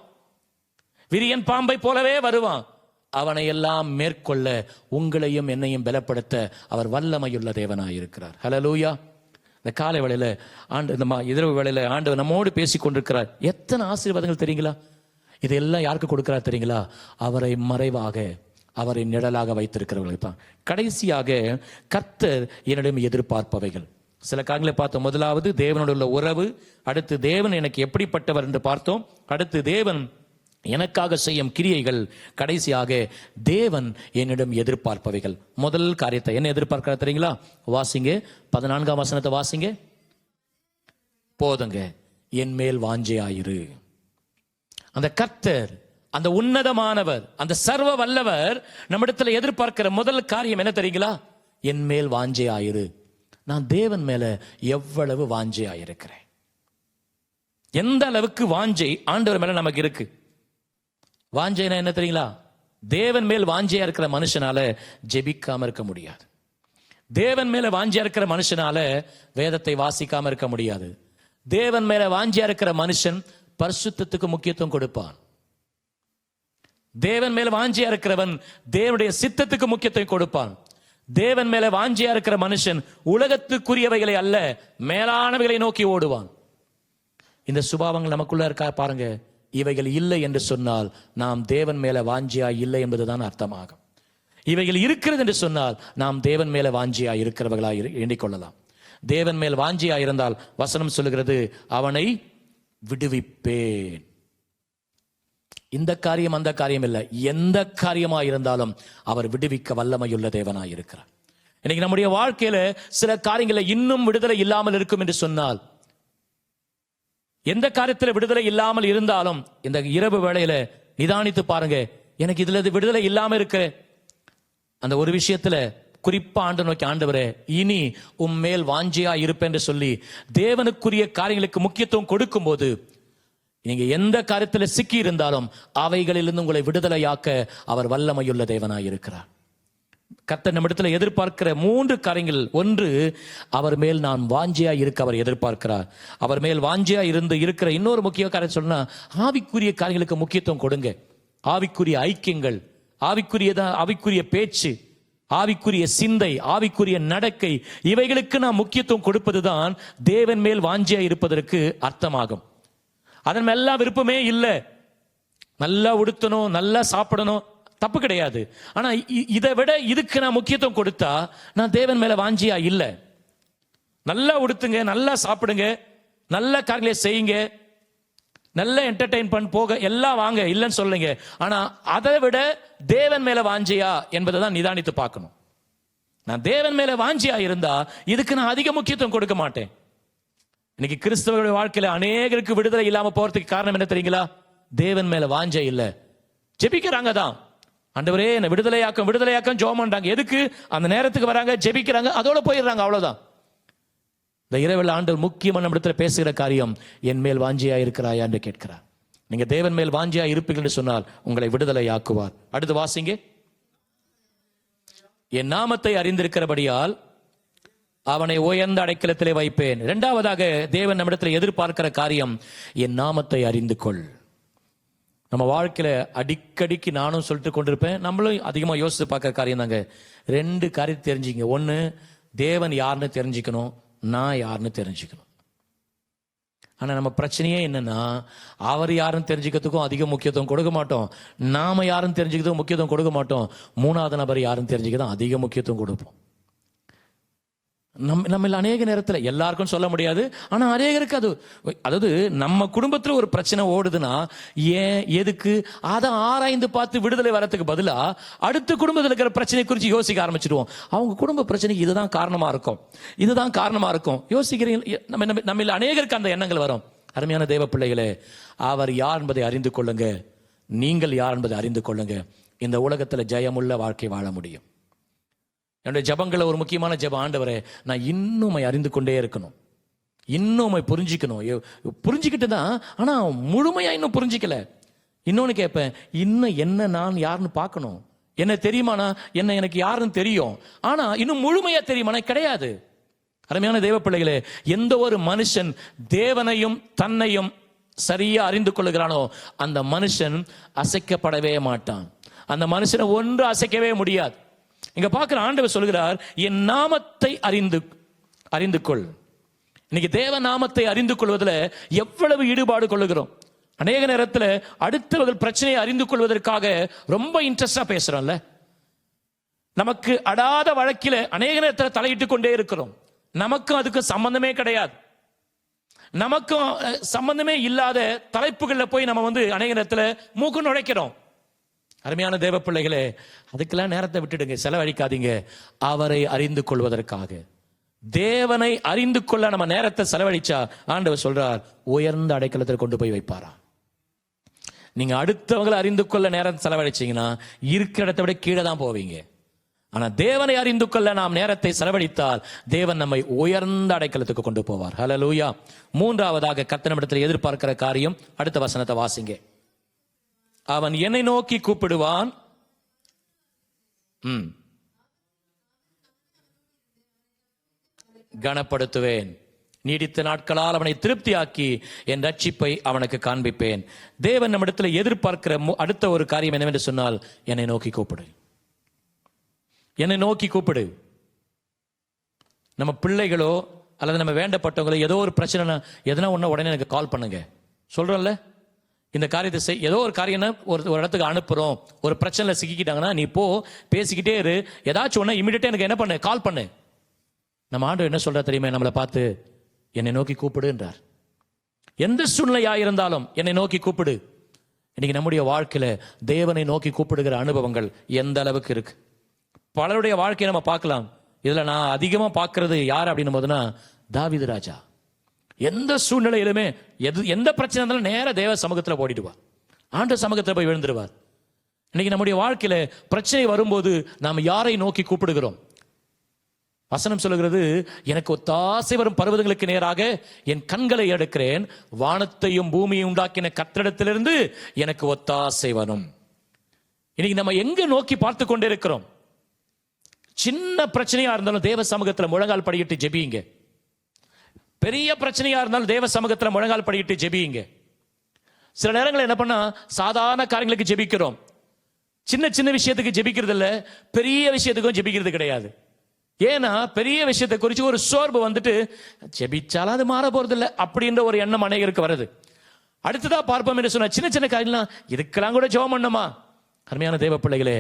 விரியன் பாம்பை போலவே வருவான். அவனை எல்லாம் மேற்கொள்ள உங்களையும் என்னையும் பலப்படுத்த அவர் வல்லமையுள்ள தேவனாயிருக்கிறார். ஹல்லேலூயா. இந்த காலை வேளையில இந்த இரவு வேளையில ஆண்டவர் நம்மோடு பேசிக் கொண்டிருக்கிறார். எத்தனை ஆசீர்வாதங்கள் தெரியுங்களா? இதெல்லாம் யாருக்கு கொடுக்கிறார் தெரியுங்களா? அவரை மறைவாக, அவரை நிழலாக வைத்திருக்கிறவர்களுக்கு தான். கடைசியாக கர்த்தர் என்னிடம் எதிர்பார்ப்பவைகள். சில காரியங்களை பார்த்தோம். முதலாவது தேவனோடு உள்ள உறவு, அடுத்து தேவன் எனக்கு எப்படிப்பட்டவர் என்று பார்த்தோம், அடுத்து தேவன் எனக்காக செய்யும் கிரியைகள், கடைசியாக தேவன் என்னிடம் எதிர்பார்ப்பவைகள். முதல் காரியத்தை என்ன எதிர்பார்க்கிறார் தெரியுங்களா? வாசிங்க 14ஆம் வசனத்தை வாசிங்க. போதுங்க, என் மேல் வாஞ்சையாயிரு. அந்த கர்த்தர், அந்த உன்னதமானவர், அந்த சர்வ வல்லவர் நம்மிடத்தில் எதிர்பார்க்கிற முதல் காரியம் என்ன தெரியுங்களா? என் மேல் வாஞ்சையாயிரு. நான் தேவன் மேல எவ்வளவு வாஞ்சையாயிருக்கிறேன், எந்த அளவுக்கு வாஞ்சை ஆண்டவர் மேல நமக்கு இருக்கு. வாஞ்சைனா என்ன தெரியுங்களா? தேவன் மேல் வாஞ்சையா இருக்கிற மனுஷனால ஜெபிக்காம இருக்க முடியாது. தேவன் மேல வாஞ்சையா இருக்கிற மனுஷனால வேதத்தை வாசிக்காம இருக்க முடியாது. தேவன் மேல வாஞ்சையா இருக்கிற மனுஷன் பரிசுத்தத்துக்கு முக்கியத்துவம் கொடுப்பான். தேவன் மேல வாஞ்சியா இருக்கிறவன் தேவனுடைய சித்தத்துக்கு முக்கியத்துவம் கொடுப்பான். தேவன் மேல வாஞ்சியா இருக்கிற மனுஷன் உலகத்துக்குரியவைகளை அல்ல, மேலானவைகளை நோக்கி ஓடுவான். இந்த சுபாவங்கள் நமக்குள்ள இருக்கா பாருங்க. இவைகள் இல்லை என்று சொன்னால் நாம் தேவன் மேல வாஞ்சியா இல்லை என்பதுதான் அர்த்தமாகும். இவைகள் இருக்கிறது என்று சொன்னால் நாம் தேவன் மேல வாஞ்சியா இருக்கிறவர்களா எண்ணிக்கொள்ளலாம். தேவன் மேல் வாஞ்சியா இருந்தால் வசனம் சொல்லுகிறது, அவனை விடுவிப்பேன். இந்த காரியம் அந்த காரியம் இல்லை, எந்த காரியமா இருந்தாலும் அவர் விடுவிக்க வல்லமையுள்ள தேவனாய் இருக்கிறார். இன்னைக்கு நம்முடைய வாழ்க்கையில சில காரியங்களை இன்னும் விடுதலை இல்லாமல் இருக்கும் என்று சொன்னால், எந்த காரியத்தில் விடுதலை இல்லாமல் இருந்தாலும் இந்த இரவு வேளையில நிதானித்து பாருங்க, எனக்கு இதுல விடுதலை இல்லாம இருக்கு. அந்த ஒரு விஷயத்துல குறிப்பா ஆண்டு நோக்கி, ஆண்டவரே இனி உம்மேல் வாஞ்சியா இருப்பேன் என்று சொல்லி தேவனுக்குரிய காரியங்களுக்கு முக்கியத்துவம் கொடுக்கும் போது, நீங்க எந்த காரியத்துல சிக்கி இருந்தாலும் அவைகளிலிருந்து உங்களை விடுதலையாக்க அவர் வல்லமையுள்ள தேவனாய் இருக்கிறார். கர்த்தர் நம்மிடத்துல எதிர்பார்க்கிற 3 காரியங்கள். ஒன்று, அவர் மேல் நான் வாஞ்சியா இருக்க அவர் எதிர்பார்க்கிறார். அவர் மேல் வாஞ்சியா இருந்து இருக்கிற இன்னொரு முக்கிய காரியம் சொன்னா, ஆவிக்குரிய காரியங்களுக்கு முக்கியத்துவம் கொடுங்க. ஆவிக்குரிய ஐக்கியங்கள், ஆவிக்குரிய பேச்சு, ஆவிக்குரிய சிந்தை, ஆவிக்குரிய நடக்கை, இவைகளுக்கு நாம் முக்கியத்துவம் கொடுப்பதுதான் தேவன் மேல் வாஞ்சியா இருப்பதற்கு அர்த்தமாகும். அதன் மேல விருப்பமே இல்லை. நல்லா உடுத்தணும், நல்லா சாப்பிடணும், தப்பு கிடையாது. ஆனா இதை விட இதுக்கு நான் முக்கியத்துவம் கொடுத்தா நான் தேவன் மேல வாஞ்சியா இல்லை. நல்லா உடுத்துங்க, நல்லா சாப்பிடுங்க, நல்ல காரியங்களை செய்யுங்க, நல்ல என்டர்டெயின் பண்ண போக எல்லாம் வாங்க, இல்லைன்னு சொல்லுங்க. ஆனா அதை விட தேவன் மேல வாஞ்சியா என்பதை தான் நிதானித்து பார்க்கணும். நான் தேவன் மேல வாஞ்சியா இருந்தா இதுக்கு நான் அதிக முக்கியத்துவம் கொடுக்க மாட்டேன். இன்னைக்கு கிறிஸ்தவர்களுடைய வாழ்க்கையில அநேகருக்கு விடுதலை இல்லாம போறதுக்கு காரணம் என்ன தெரியுங்களா? தேவன் மேல வாஞ்சை இல்லை. ஜெபிக்கிறாங்க தான், ஆண்டவரே என்ன விடுதலையாக்கம் ஜெபம் பண்றாங்க. எதுக்கு? அந்த நேரத்துக்கு வராங்க, ஜெபிக்கிறாங்க, அதோட போயிடுறாங்க, அவ்வளவுதான். இந்த இரவில் ஆண்டவர் முக்கியமான நம்மிடத்துல பேசுகிற காரியம், என் மேல் வாஞ்சியா இருக்கிறாயா என்று கேட்கிறார். நீங்க தேவன் மேல் வாஞ்சியா இருப்பீர்கள் என்று சொன்னால் உங்களை விடுதலையாக்குவார். அடுத்து வாசிங்க. என் நாமத்தை அறிந்திருக்கிறபடியால் அவனை உயர்ந்த அடைக்கலத்திலே வைப்பேன். இரண்டாவதாக தேவன் நம்மிடத்தில் எதிர்பார்க்கிற காரியம், என் நாமத்தை அறிந்து கொள். நம்ம வாழ்க்கையில அடிக்கடிக்கு நானும் சொல்லிட்டு கொண்டிருப்பேன், நம்மளும் அதிகமா யோசித்து பார்க்கிற காரியம் தாங்க. 2 காரியத்தை தெரிஞ்சுங்க. ஒண்ணு, தேவன் யாருன்னு தெரிஞ்சுக்கணும், நான் யாருன்னு தெரிஞ்சுக்கணும். ஆனா நம்ம பிரச்சனையே என்னன்னா, அவர் யாருன்னு தெரிஞ்சுக்கிறதுக்கும் அதிக முக்கியத்துவம் கொடுக்க மாட்டோம், நாம யாருன்னு தெரிஞ்சுக்கிறதுக்கும் முக்கியத்துவம் கொடுக்க மாட்டோம், 3வது நபர் யாருன்னு தெரிஞ்சுக்கதான் அதிக முக்கியத்துவம் கொடுப்போம். நம்ம அநேக நேரத்தில், எல்லாருக்கும் சொல்ல முடியாது, ஆனா அநேகருக்கு அதாவது நம்ம குடும்பத்தில் ஒரு பிரச்சனை ஓடுதுன்னா ஏன், எதுக்கு, அதை ஆராய்ந்து பார்த்து விடுதலை வரத்துக்கு பதிலா அடுத்த குடும்பத்தில் இருக்கிற பிரச்சனை குறித்து யோசிக்க ஆரம்பிச்சிடுவோம். அவங்க குடும்ப பிரச்சனைக்கு இதுதான் காரணமா இருக்கும் யோசிக்கிறீங்க. நம்ம அநேகருக்கு அந்த எண்ணங்கள் வரும். அருமையான தேவ பிள்ளைகளே, அவர் யார் என்பதை அறிந்து கொள்ளுங்க, நீங்கள் யார் என்பதை அறிந்து கொள்ளுங்க. இந்த உலகத்துல ஜெயமுள்ள வாழ்க்கை வாழ முடியும். என்னுடைய ஜபங்களை ஒரு முக்கியமான ஜபம், ஆண்டவரே நான் இன்னும் அறிந்து கொண்டே இருக்கணும், இன்னும் புரிஞ்சிக்கணும். புரிஞ்சுக்கிட்டு தான், ஆனா முழுமையா இன்னும் புரிஞ்சிக்கல. இன்னொன்னு கேட்பேன், இன்னும் என்ன நான் யாருன்னு பார்க்கணும், என்ன தெரியுமானா, என்ன எனக்கு யாருன்னு தெரியும், ஆனா இன்னும் முழுமையா தெரியுமானா கிடையாது. அருமையான தேவ பிள்ளைகளே, எந்த ஒரு மனுஷன் தேவனையும் தன்னையும் சரியா அறிந்து கொள்ளுகிறானோ அந்த மனுஷன் அசைக்கப்படவே மாட்டான். அந்த மனுஷனை ஒன்று அசைக்கவே முடியாது. இங்க பார்க்கிற ஆண்டவர் சொல்கிறார், என் நாமத்தை அறிந்து கொள். இன்னைக்கு தேவ நாமத்தை அறிந்து கொள்வதில் எவ்வளவு ஈடுபாடு கொள்ளுகிறோம். அநேக நேரத்தில் அடுத்தவர்கள் பிரச்சனையை அறிந்து கொள்வதற்காக ரொம்ப இன்ட்ரெஸ்டா பேசுறோம்ல. நமக்கு அடாத வழக்கில அநேக நேரத்தில் தலையிட்டு கொண்டே இருக்கிறோம். நமக்கும் அதுக்கு சம்பந்தமே கிடையாது. நமக்கும் சம்பந்தமே இல்லாத தலைப்புகளில் போய் நம்ம அநேக நேரத்தில் மூக்கு நுழைக்கிறோம். அருமையான தேவ பிள்ளைகளே, அதுக்கெல்லாம் நேரத்தை விட்டுடுங்க, செலவழிக்காதீங்க. அவரை அறிந்து கொள்வதற்காக, தேவனை அறிந்து கொள்ள நம்ம நேரத்தை செலவழிச்சா ஆண்டவர் சொல்றார், உயர்ந்த அடைக்கலத்தில் கொண்டு போய் வைப்பாரா. நீங்க அடுத்தவங்களை அறிந்து கொள்ள நேரம் செலவழிச்சீங்கன்னா இருக்கிற இடத்தை விட கீழே தான் போவீங்க. ஆனா தேவனை அறிந்து கொள்ள நாம் நேரத்தை செலவழித்தால் தேவன் நம்மை உயர்ந்த அடைக்கலத்துக்கு கொண்டு போவார். ஹல்லேலூயா. மூன்றாவதாக கர்த்தரிடத்தில் எதிர்பார்க்கிற காரியம், அடுத்த வசனத்தை வாசிங்க. அவன் என்னை நோக்கி கூப்பிடுவான், கனப்படுத்துவேன். நீடித்த நாட்களால் அவனை திருப்தியாக்கி என் ரட்சிப்பை அவனுக்கு காண்பிப்பேன். தேவன் நம்மிடத்தில் எதிர்பார்க்கிற அடுத்த ஒரு காரியம் என்னவென்று சொன்னால், என்னை நோக்கி கூப்பிடு, என்னை நோக்கி கூப்பிடு. நம்ம பிள்ளைகளோ அல்லது நம்ம வேண்டப்பட்டவங்களோ ஏதோ ஒரு பிரச்சனை எதனா ஒன்று உடனே எனக்கு கால் பண்ணுங்க சொல்றோம்ல. இந்த காரியத்தை செய், ஏதோ ஒரு காரியம் ஒரு இடத்துக்கு அனுப்புறோம், ஒரு பிரச்சனையில் சிக்கிக்கிட்டாங்கன்னா நீ போ, பேசிக்கிட்டே இரு, ஏதாச்சும் ஒன்று இமீடியட்டா எனக்கு என்ன பண்ணு, கால் பண்ணு. நம்ம ஆண்டவர் என்ன சொல்ற தெரியுமா, நம்மளை பார்த்து என்னை நோக்கி கூப்பிடுன்றார். எந்த சூழ்நிலையா இருந்தாலும் என்னை நோக்கி கூப்பிடு. இன்னைக்கு நம்முடைய வாழ்க்கையில தேவனை நோக்கி கூப்பிடுகிற அனுபவங்கள் எந்த அளவுக்கு இருக்கு. பலருடைய வாழ்க்கையை நம்ம பார்க்கலாம். இதுல நான் அதிகமா பார்க்கறது யார் அப்படின்னு போதுனா, தாவீது ராஜா. எந்த சூழ்நிலையிலுமே எந்த பிரச்சனை இருந்தாலும் நேர தேவ சமூகத்தில் ஓடிடுவார், ஆண்டவர் சமூகத்தில் போய் விழுந்துருவார். இன்னைக்கு நம்முடைய வாழ்க்கையில பிரச்சனை வரும்போது நாம் யாரை நோக்கி கூப்பிடுகிறோம்? வசனம் சொல்லுகிறது, எனக்கு ஒத்தாசை வரும் பர்வதங்களுக்கு நேராக என் கண்களை எடுக்கிறேன், வானத்தையும் பூமியை உண்டாக்கின கர்த்தரிடத்திலிருந்து எனக்கு ஒத்தாசை வரும். இன்னைக்கு நம்ம எங்க நோக்கி பார்த்து கொண்டே இருக்கிறோம்? சின்ன பிரச்சனையா இருந்தாலும் தேவ சமூகத்தில் முழங்கால் படிக்கிட்டு ஜெபியுங்க. பெரிய பிரச்சனையா இருந்தாலும் தேவ சமூகத்தில் முழங்கால் படிக்கிட்டு ஜெபியுங்க. சில நேரங்கள் என்ன பண்ணா, சாதாரண காரியங்களுக்கு ஜெபிக்கிறோம், சின்ன சின்ன விஷயத்துக்கு ஜெபிக்கிறது இல்ல, பெரிய விஷயத்துக்கும் ஜெபிக்கிறது கிடையாது. ஏன்னா பெரிய விஷயத்தை குறித்து ஒரு சோர்வு ஜெபிச்சாலும் அது மாற போறது இல்லை அப்படின்ற ஒரு எண்ணம் அநேகருக்கு வருது. அடுத்ததா பார்ப்போம் என்று சொன்ன சின்ன சின்ன காரியம்லாம் இதுக்கெல்லாம் கூட ஜெபம் பண்ணுமா? அருமையான தேவ பிள்ளைகளே,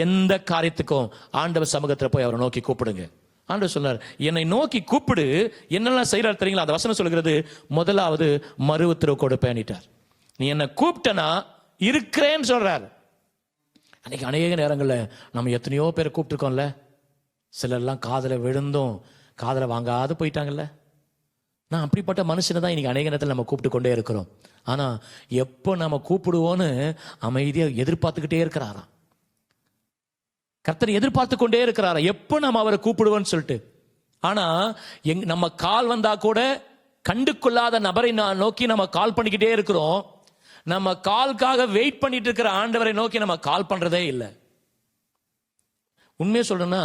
எந்த காரியத்துக்கும் ஆண்டவர் சமூகத்தில் போய் அவரை நோக்கி கூப்பிடுங்க. ஆண்டவர் சொன்னார், என்னை நோக்கி கூப்பிடு. என்னெல்லாம் செய்யறாரு தெரியுங்களா? அந்த வசனம் சொல்கிறது, முதலாவது மறு உத்தரவு கொடுப்பேன்ட்டார். நீ என்ன கூப்பிட்டனா இருக்கிறேன்னு சொல்றாரு. அன்னைக்கு அநேக நேரங்களில் நம்ம எத்தனையோ பேரை கூப்பிட்டுருக்கோம்ல, சிலர்லாம் காதல விழுந்தும் காதல வாங்காது போயிட்டாங்கல்ல. நான் அப்படிப்பட்ட மனுஷனை தான் இன்னைக்கு அநேக நேரத்தில் நம்ம கூப்பிட்டு கொண்டே இருக்கிறோம். ஆனா எப்போ நம்ம கூப்பிடுவோன்னு அமைதியா எதிர்பார்த்துக்கிட்டே இருக்கிறாராம். கர்த்தர் எதிர்பார்த்து கொண்டே இருக்கிறாரா எப்போ நம்ம அவரை கூப்பிடுவோன்னு சொல்லிட்டு. ஆனா நம்ம கால் வந்தா கூட கண்டு கொள்ளாத நபரை நோக்கி நம்ம கால் பண்ணிக்கிட்டே இருக்கிறோம். நம்ம கால்காக வெயிட் பண்ணிட்டு இருக்கிற ஆண்டவரை நோக்கி நம்ம கால் பண்றதே இல்லை. உண்மையை சொல்லணும்னா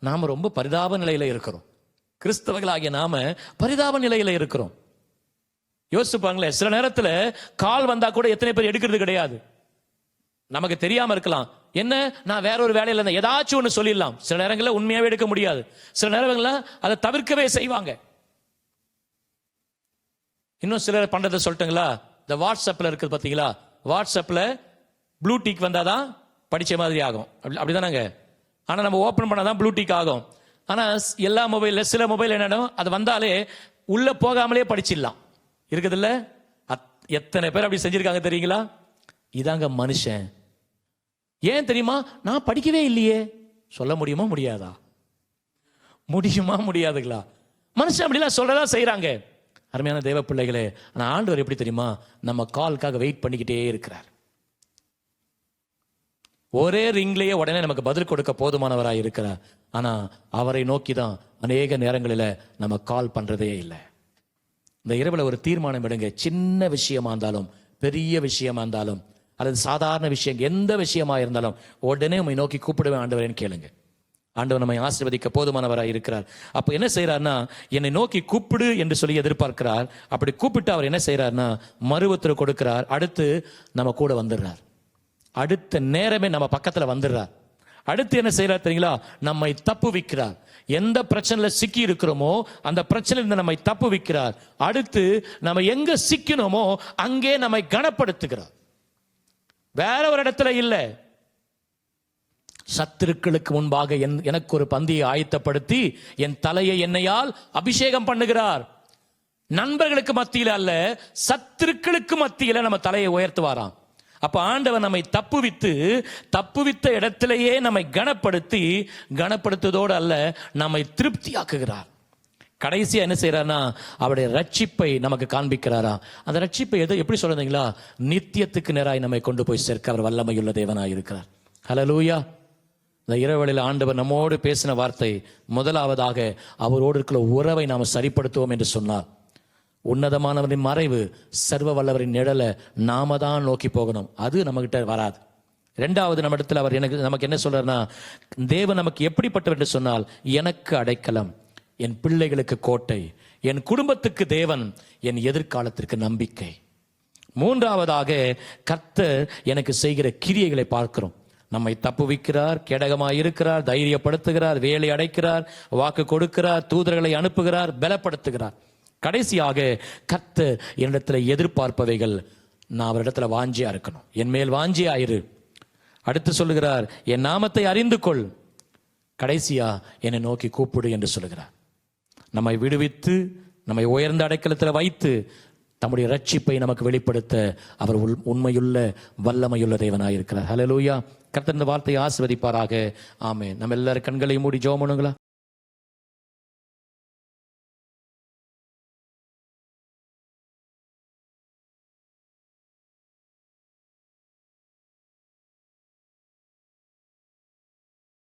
நாம ரொம்ப பரிதாப நிலையில இருக்கிறோம். கிறிஸ்தவர்களாகிய நாம பரிதாப நிலையில இருக்கிறோம். யோசிப்பாங்களே, சில நேரத்துல கால் வந்தா கூட எத்தனை பேர் எடுக்கிறது கிடையாது. நமக்கு தெரியாம இருக்கலாம், என்ன நான் வேற ஒரு வேலையில இருந்தேன், ஏதாச்சும் ஒன்று சொல்லிடலாம். சில நேரங்களில் உண்மையாவே எடுக்க முடியாது, சில நேரங்களில் அதை தவிர்க்கவே செய்வாங்க. இன்னும் சிலர் பண்றதை சொல்லட்டுங்களா, இந்த வாட்ஸ்அப்ல இருக்குது பாத்தீங்களா, வாட்ஸ்அப்ல ப்ளூடிக் வந்தாதான் படிச்ச மாதிரி ஆகும், அப்படிதானாங்க. ஆனா நம்ம ஓபன் பண்ணாதான் ப்ளூடிக் ஆகும். ஆனா எல்லா மொபைல்ல சில மொபைல் என்னன்னா அது வந்தாலே உள்ள போகாமலே படிச்சிடலாம் இருக்குது இல்ல. எத்தனை பேர் அப்படி செஞ்சிருக்காங்க தெரியுங்களா? இதாங்க மனுஷன். ஏன் தெரியுமா? நான் படிக்கவே இல்லையே சொல்ல முடியுமா? முடியாதா? முடியுமா? முடியாதுங்களா? மனுஷன் அப்படிலாம் சொல்லதான் செய்யறாங்க. அருமையான தேவ பிள்ளைகளே, ஆனா ஆண்டவர் எப்படி தெரியுமா? நம்ம கால்காக வெயிட் பண்ணிக்கிட்டே இருக்கிறார். ஒரே ரிங்லேயே உடனே நமக்கு பதில் கொடுக்க போதுமானவராய் இருக்கிறார். ஆனா அவரை நோக்கி தான் அநேக நேரங்களில் நம்ம கால் பண்றதே இல்லை. இந்த இரவுல ஒரு தீர்மானம் எடுங்க. சின்ன விஷயமா இருந்தாலும் பெரிய விஷயமா இருந்தாலும் அல்லது சாதாரண விஷயம், எந்த விஷயமா இருந்தாலும் உடனே உம்மை நோக்கி கூப்பிடுவேன் ஆண்டவரேன்னு கேளுங்க. ஆண்டவர் நம்மை ஆசீர்வதிக்க போதுமானவராக இருக்கிறார். அப்போ என்ன செய்யறாருன்னா, என்னை நோக்கி கூப்பிடு என்று சொல்லி எதிர்பார்க்கிறார். அப்படி கூப்பிட்டு அவர் என்ன செய்யறாருன்னா மறுவுத்தரவு கொடுக்கிறார். அடுத்து நம்ம கூட வந்துடுறார். அடுத்த நேரமே நம்ம பக்கத்துல வந்துடுறார். அடுத்து என்ன செய்யறார் தெரியுங்களா? நம்மை தப்புவிக்கிறார். எந்த பிரச்சனையில சிக்கி இருக்கிறோமோ அந்த பிரச்சனையிலிருந்து நம்மை தப்புவிக்கிறார். அடுத்து நம்ம எங்க சிக்கணுமோ அங்கே நம்மை கனப்படுத்துகிறார். வேற ஒரு இடத்துல இல்லை. சத்துருக்களுக்கு முன்பாக எனக்கு ஒரு பந்தியை ஆயத்தப்படுத்தி என் தலையை எண்ணெயால் அபிஷேகம் பண்ணுகிறார். நண்பர்களுக்கு மத்தியில அல்ல, சத்துருக்களுக்கு மத்தியில நம்ம தலையை உயர்த்துவாராம். அப்ப ஆண்டவர் நம்மை தப்புவித்த இடத்திலேயே நம்மை கனப்படுத்துவதோடு அல்ல, நம்மை திருப்தியாக்குகிறார். கடைசியா என்ன செய்யறாருன்னா அவருடைய ரட்சிப்பை நமக்கு காண்பிக்கிறாரா. அந்த ரட்சிப்பை எப்படி சொல்றீங்களா? நித்தியத்துக்கு நேராய் நம்மை கொண்டு போய் சேர்க்க அவர் வல்லமையுள்ள தேவனாய் இருக்கிறார். ஹல்லேலூயா. இந்த இரவலில் ஆண்டவர் நம்மோடு பேசின வார்த்தை, முதலாவதாக அவரோடு இருக்கிற உறவை நாம் சரிப்படுத்துவோம் என்று சொன்னார். உன்னதமானவரின் மறைவு, சர்வ வல்லவரின் நிழலை நாம தான் நோக்கி போகணும். அது நம்மகிட்ட வராது. இரண்டாவது நம்ம இடத்துல அவர் நமக்கு என்ன சொல்றாருன்னா, தேவன் நமக்கு எப்படிப்பட்டவர் என்று சொன்னால், எனக்கு அடைக்கலம், என் பிள்ளைகளுக்கு கோட்டை, என் குடும்பத்துக்கு தேவன், என் எதிர்காலத்திற்கு நம்பிக்கை. மூன்றாவதாக கர்த்தர் எனக்கு செய்கிற கிரியைகளை பார்க்கிறோம். நம்மை தப்புவிக்கிறார், கேடகமாய் இருக்கிறார், தைரியப்படுத்துகிறார், வேலை அடைக்கிறார், வாக்கு கொடுக்கிறார், தூதர்களை அனுப்புகிறார், பலப்படுத்துகிறார். கடைசியாக கர்த்தர் என்னிடத்துல எதிர்பார்ப்பவைகள், நான் அவரிடத்துல வாஞ்சியா இருக்கணும், என் மேல் வாஞ்சியா இரு. அடுத்து சொல்லுகிறார், என் நாமத்தை அறிந்து கொள். கடைசியா என்னை நோக்கி கூப்பிடு என்று சொல்லுகிறார். நம்மை விடுவித்து நம்மை உயர்ந்த அடைக்கலத்தில் வைத்து தம்முடைய ரட்சிப்பை நமக்கு வெளிப்படுத்த அவர் உண்மையுள்ள வல்லமையுள்ள தேவனாயிருக்கிறார். ஹல்லேலூயா. கர்த்தர் இந்த வார்த்தையை ஆசீர்வதிப்பாராக. ஆமென். நம்ம எல்லாரும் கண்களை மூடி ஜெபம் பண்ணுங்களா?